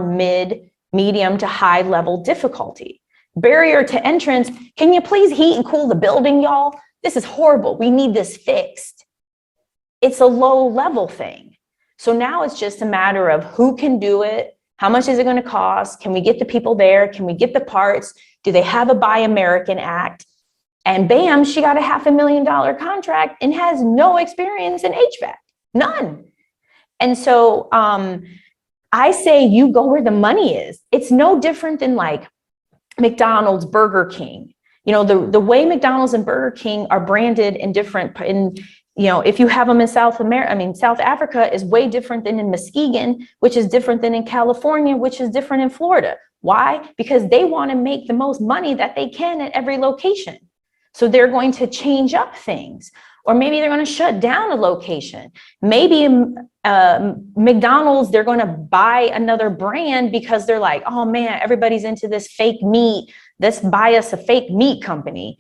medium to high level difficulty. Barrier to entrance, can you please heat and cool the building, y'all? This is horrible. We need this fixed. It's a low level thing. So now it's just a matter of who can do it. How much is it going to cost? Can we get the people there? Can we get the parts? Do they have a Buy American Act? And bam, she got a $500,000 contract and has no experience in HVAC, none. And so I say you go where the money is. It's no different than like McDonald's, Burger King. You know, the way McDonald's and Burger King are branded in different, you know, if you have them in South Africa is way different than in Muskegon, which is different than in California, which is different in Florida. Why? Because they want to make the most money that they can at every location. So they're going to change up things, or maybe they're going to shut down a location. Maybe McDonald's, they're going to buy another brand because they're like, oh man, everybody's into this fake meat. Let's buy us a fake meat company.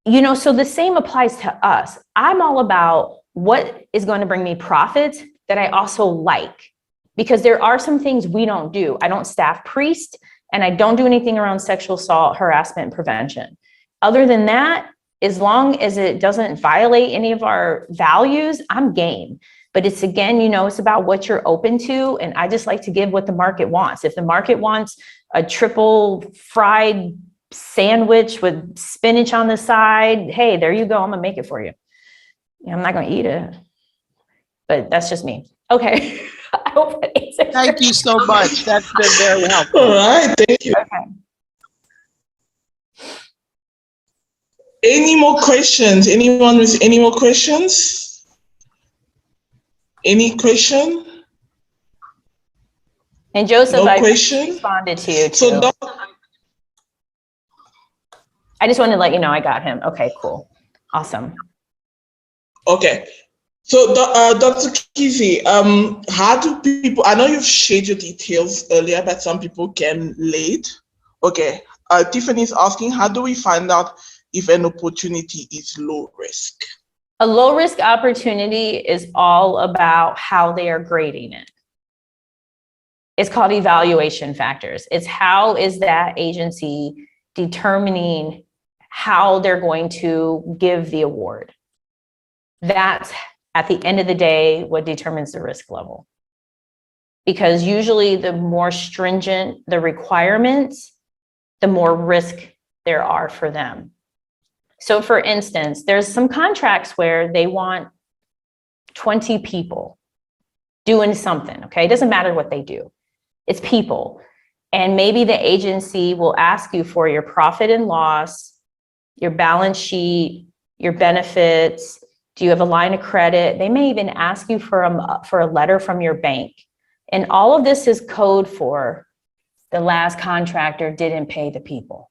You know, so the same applies to us. I'm all about what is going to bring me profits that I also like, because there are some things we don't do. I don't staff priest, and I don't do anything around sexual assault, harassment, and prevention. Other than that, as long as it doesn't violate any of our values, I'm game. But it's, again, you know, it's about what you're open to. And I just like to give what the market wants. If the market wants a triple fried sandwich with spinach on the side, hey, there you go. I'm gonna make it for you. Yeah, I'm not gonna eat it, but that's just me. Okay. I hope that answers. Thank you so much. That's been very helpful. All right, thank you. Okay. Any more questions? Anyone with any more questions? Any question? And Joseph, No I question? responded to you too. So, I just wanted to let you know I got him. Okay, cool. Awesome. okay. So, Dr. Kizzy, how do people, I know you've shared your details earlier, but some people came late. Okay. Tiffany's asking, how do we find out if an opportunity is low risk? A low risk opportunity is all about how they are grading it. It's called evaluation factors. It's how is that agency determining how they're going to give the award. That's, at the end of the day, what determines the risk level. Because usually the more stringent the requirements, the more risk there are for them. So for instance, there's some contracts where they want 20 people doing something, okay? It doesn't matter what they do. It's people. And maybe the agency will ask you for your profit and loss, your balance sheet, your benefits. Do you have a line of credit? They may even ask you for a letter from your bank. And all of this is code for the last contractor didn't pay the people.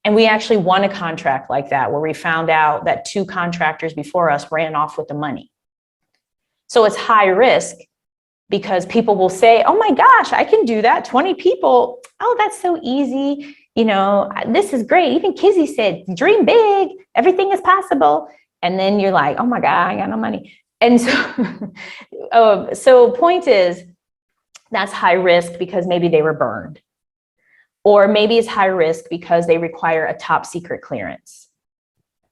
And we actually won a contract like that, where we found out that 2 contractors before us ran off with the money. So it's high risk, because people will say, oh my gosh, I can do that. 20 people. Oh, that's so easy. You know, this is great. Even Kizzy said, dream big, everything is possible. And then you're like, oh my God, I got no money. And so, so point is, that's high risk because maybe they were burned. Or maybe it's high risk because they require a top secret clearance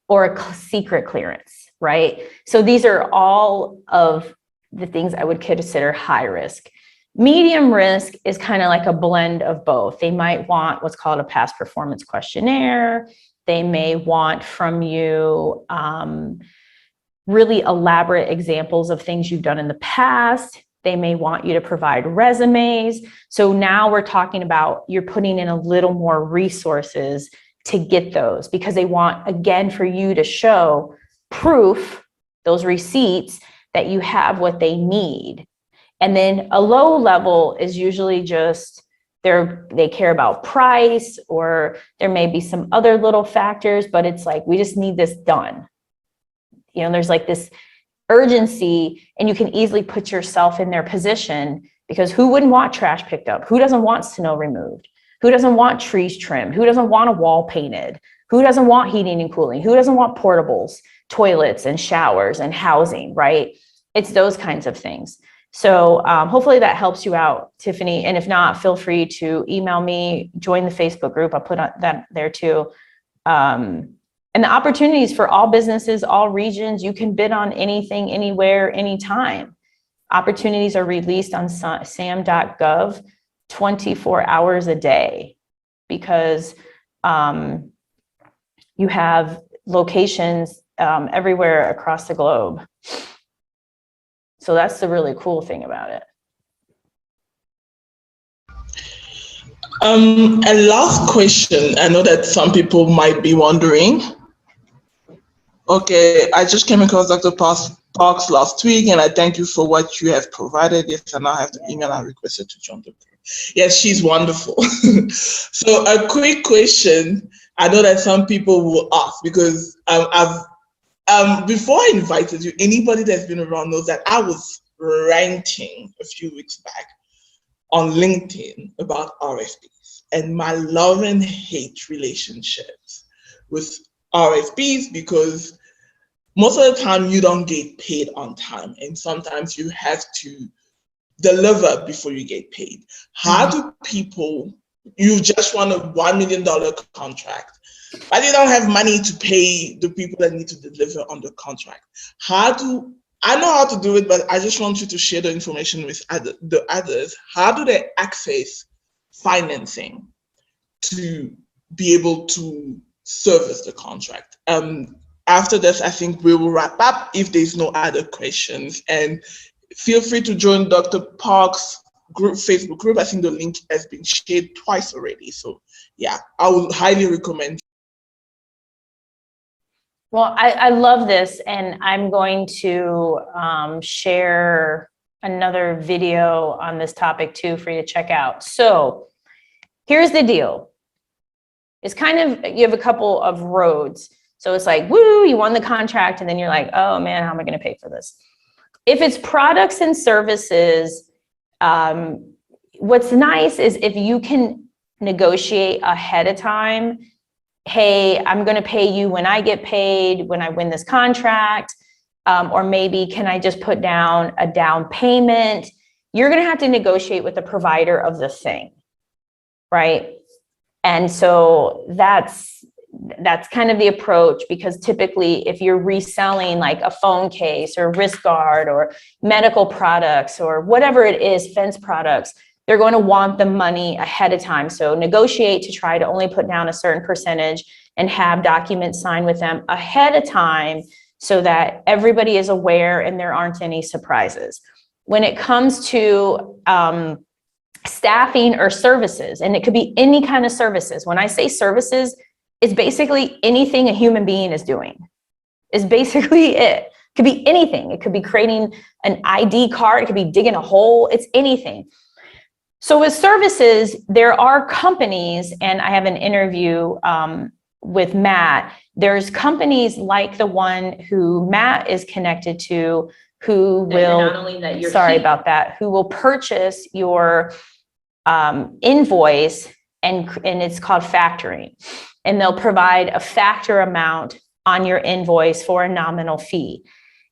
or a secret clearance, right? So these are all of the things I would consider high risk. Medium risk is kind of like a blend of both. They might want what's called a past performance questionnaire. They may want from you really elaborate examples of things you've done in the past. They may want you to provide resumes. So now we're talking about you're putting in a little more resources to get those, because they want, again, for you to show proof, those receipts, that you have what they need. And then a low level is usually just they care about price, or there may be some other little factors, but it's like, we just need this done. You know, there's like this urgency, and you can easily put yourself in their position, because who wouldn't want trash picked up? Who doesn't want snow removed? Who doesn't want trees trimmed? Who doesn't want a wall painted? Who doesn't want heating and cooling? Who doesn't want portables, toilets and showers and housing, right? It's those kinds of things. So hopefully that helps you out, Tiffany. And if not, feel free to email me, join the Facebook group. I'll put that there too. And the opportunities for all businesses, all regions, you can bid on anything, anywhere, anytime. Opportunities are released on sam.gov 24 hours a day, because you have locations everywhere across the globe. So that's the really cool thing about it. A last question. I know that some people might be wondering. Okay, I just came across Dr. Parks last week, and I thank you for what you have provided. Yes, and I have to email and request her to join the group. Yes, she's wonderful. So a quick question. I know that some people will ask, because before I invited you, anybody that's been around knows that I was ranting a few weeks back on LinkedIn about RFPs and my love and hate relationships with RFPs, because most of the time you don't get paid on time, and sometimes you have to deliver before you get paid. How do people, you just want a $1 million contract, but you don't have money to pay the people that need to deliver on the contract? I know how to do it, but I just want you to share the information with the others. How do they access financing to be able to service the contract? After this, I think we will wrap up if there's no other questions. And feel free to join Dr. Parks' group, Facebook group. I think the link has been shared twice already. So yeah, I would highly recommend. Well, I love this, and I'm going to share another video on this topic too for you to check out. So here's the deal. It's kind of, you have a couple of roads. So it's like, woo, you won the contract, and then you're like, oh man, how am I going to pay for this? If it's products and services, what's nice is if you can negotiate ahead of time. Hey, I'm going to pay you when I get paid, when I win this contract, or maybe can I just put down a down payment? You're going to have to negotiate with the provider of the thing, right? And so that's kind of the approach, because typically if you're reselling like a phone case or wrist guard or medical products or whatever it is, fence products, they're going to want the money ahead of time. So negotiate to try to only put down a certain percentage and have documents signed with them ahead of time so that everybody is aware and there aren't any surprises. When it comes to staffing or services, and it could be any kind of services. When I say services, it's basically anything a human being is doing. Is basically it. It could be anything. It could be creating an ID card. It could be digging a hole. It's anything. So with services, there are companies, and I have an interview with Matt. There's companies like the one who Matt is connected to, who will, not only that you're sorry about that, who will purchase your invoice, and it's called factoring. And they'll provide a factor amount on your invoice for a nominal fee.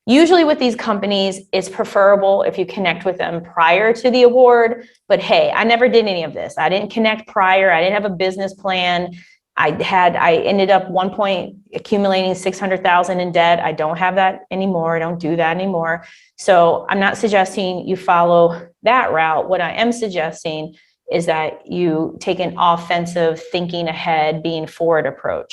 Usually with these companies, it's preferable if you connect with them prior to the award, but hey, I never did any of this. I didn't connect prior. I didn't have a business plan. I ended up one point accumulating 600,000 in debt. I don't have that anymore. I don't do that anymore. So I'm not suggesting you follow that route. What I am suggesting is that you take an offensive, thinking ahead, being forward approach.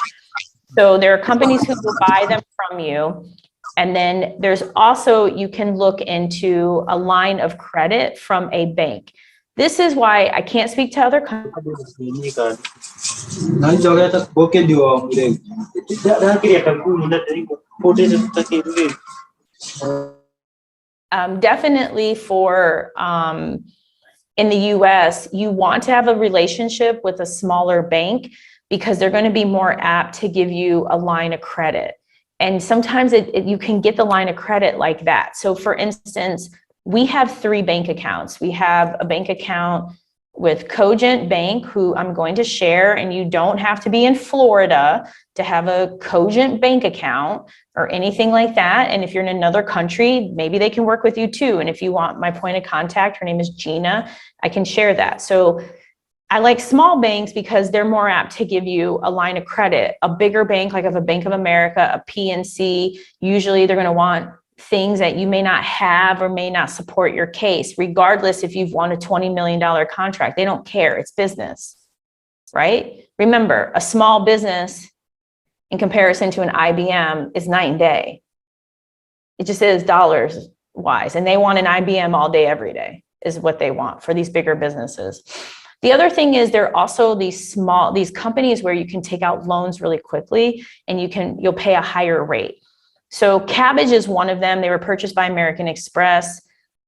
So there are companies who will buy them from you. And then there's also, you can look into a line of credit from a bank. This is why I can't speak to other companies. Definitely for in the US, you want to have a relationship with a smaller bank because they're going to be more apt to give you a line of credit. And sometimes you can get the line of credit like that. So for instance, we have 3 bank accounts. We have a bank account with Cogent Bank, who I'm going to share, and you don't have to be in Florida to have a Cogent bank account or anything like that. And if you're in another country, maybe they can work with you too. And if you want my point of contact, her name is Gina, I can share that. So I like small banks because they're more apt to give you a line of credit. A bigger bank, like a Bank of America, a PNC, usually they're going to want things that you may not have or may not support your case, regardless if you've won a $20 million contract. They don't care. It's business, right? Remember, a small business in comparison to an IBM is night and day. It just is dollars wise. And they want an IBM all day, every day is what they want for these bigger businesses. The other thing is there are also these companies where you can take out loans really quickly and you'll pay a higher rate. So Cabbage is one of them. They were purchased by American Express.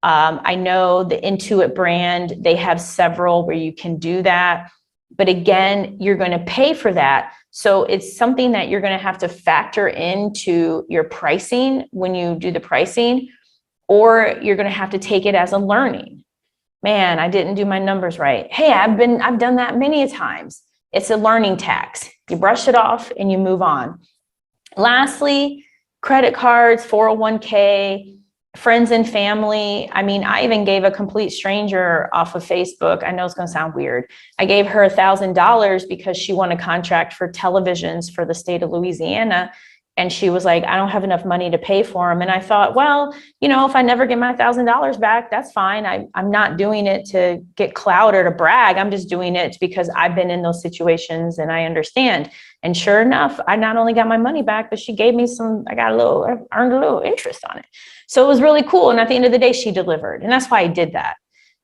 I know the Intuit brand, they have several where you can do that. But again, you're going to pay for that. So it's something that you're going to have to factor into your pricing when you do the pricing, or you're going to have to take it as a learning. Man, I didn't do my numbers right. Hey, I've done that many times. It's a learning tax. You brush it off and you move on. Lastly, credit cards, 401k, friends and family. I mean, I even gave a complete stranger off of Facebook. I know it's going to sound weird. I gave her $1,000 because she won a contract for televisions for the state of Louisiana. And she was like, I don't have enough money to pay for them. And I thought, well, if I never get my $1,000 back, that's fine. I'm not doing it to get clout or to brag. I'm just doing it because I've been in those situations and I understand. And sure enough, I not only got my money back, but she gave me I earned a little interest on it. So it was really cool. And at the end of the day, she delivered. And that's why I did that,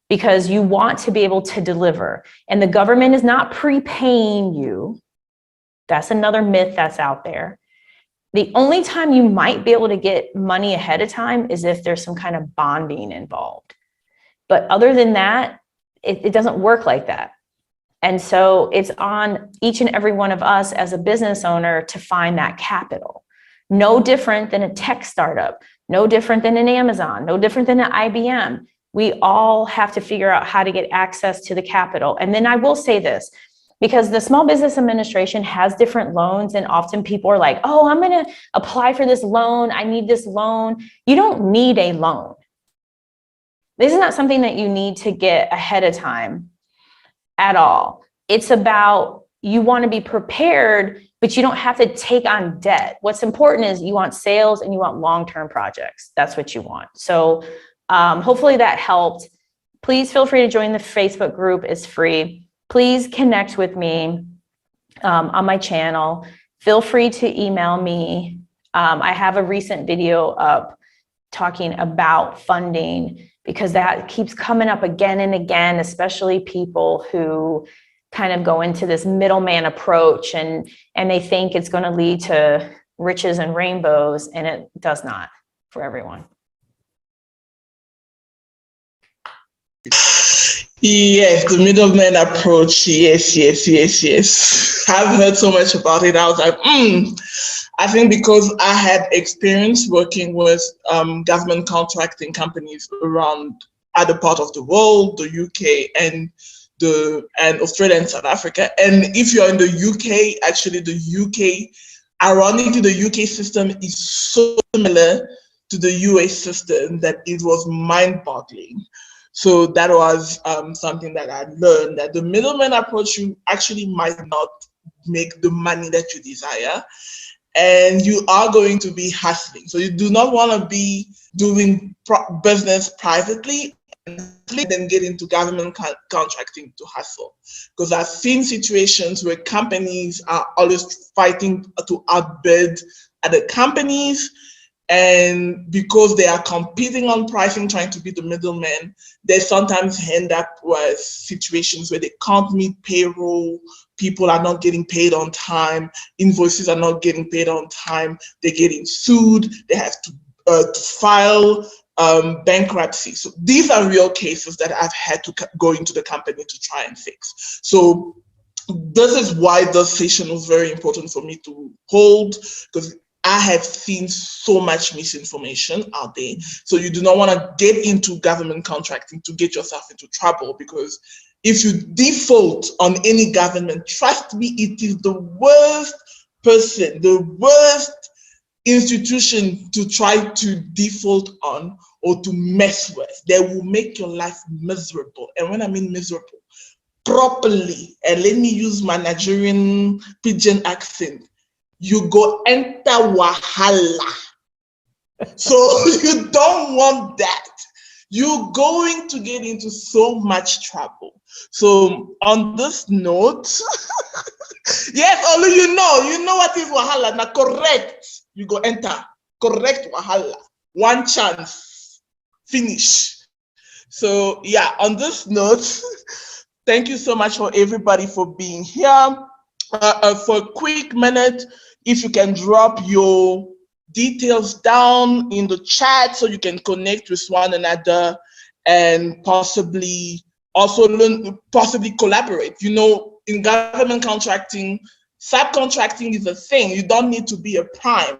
because you want to be able to deliver. And the government is not prepaying you. That's another myth that's out there. The only time you might be able to get money ahead of time is if there's some kind of bonding involved. But other than that, it doesn't work like that. And so it's on each and every one of us as a business owner to find that capital. No different than a tech startup, no different than an Amazon, no different than an IBM. We all have to figure out how to get access to the capital. And then I will say this, because the Small Business Administration has different loans, and often people are like, oh, I'm going to apply for this loan. I need this loan. You don't need a loan. This is not something that you need to get ahead of time at all. It's about, you want to be prepared, but you don't have to take on debt. What's important is you want sales and you want long-term projects. That's what you want. So hopefully that helped. Please feel free to join the Facebook group. It's free. Please connect with me on my channel. Feel free to email me. I have a recent video up talking about funding, because that keeps coming up again and again, especially people who kind of go into this middleman approach and they think it's going to lead to riches and rainbows, and it does not for everyone. Yes, the middleman approach. Yes. I've heard so much about it. I was like, I think because I had experience working with government contracting companies around other part of the world, the UK and Australia and South Africa. And if you're in the UK, actually ironically, the UK system is so similar to the US system that it was mind-boggling. So that was something that I learned, that the middleman approach, you actually might not make the money that you desire, and you are going to be hustling. So you do not want to be doing business privately and then get into government contracting to hustle. Because I've seen situations where companies are always fighting to outbid other companies. And because they are competing on pricing, trying to be the middleman, they sometimes end up with situations where they can't meet payroll, people are not getting paid on time, invoices are not getting paid on time, they're getting sued, they have to file bankruptcy. So these are real cases that I've had to go into the company to try and fix. So this is why this session was very important for me to hold, because I have seen so much misinformation out there. So you do not want to get into government contracting to get yourself into trouble, because if you default on any government, trust me, it is the worst person, the worst institution to try to default on or to mess with. They will make your life miserable. And when I mean miserable, properly, and let me use my Nigerian pidgin accent, you go enter wahala. So you don't want that. You're going to get into so much trouble. So on this note, yes, Olu, you know what is wahala. Now correct, you go enter. Correct wahala. One chance, finish. So yeah, on this note, thank you so much for everybody for being here. For a quick minute, if you can drop your details down in the chat so you can connect with one another and possibly also learn, possibly collaborate. You know, in government contracting, subcontracting is a thing. You don't need to be a prime.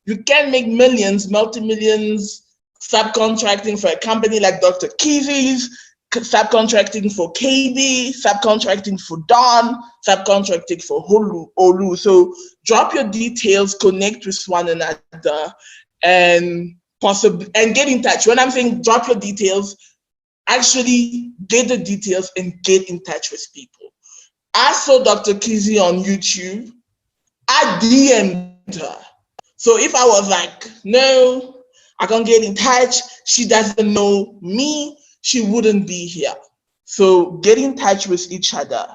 You can make millions, multi-millions subcontracting for a company like Dr. Kizzy's, subcontracting for KB, subcontracting for Don, subcontracting for Olu. So drop your details, connect with one another, and possibly get in touch. When I'm saying drop your details, actually get the details and get in touch with people. I saw Dr. Kizzy on YouTube. I DM'd her. So if I was like, no, I can't get in touch, she doesn't know me, she wouldn't be here. So get in touch with each other.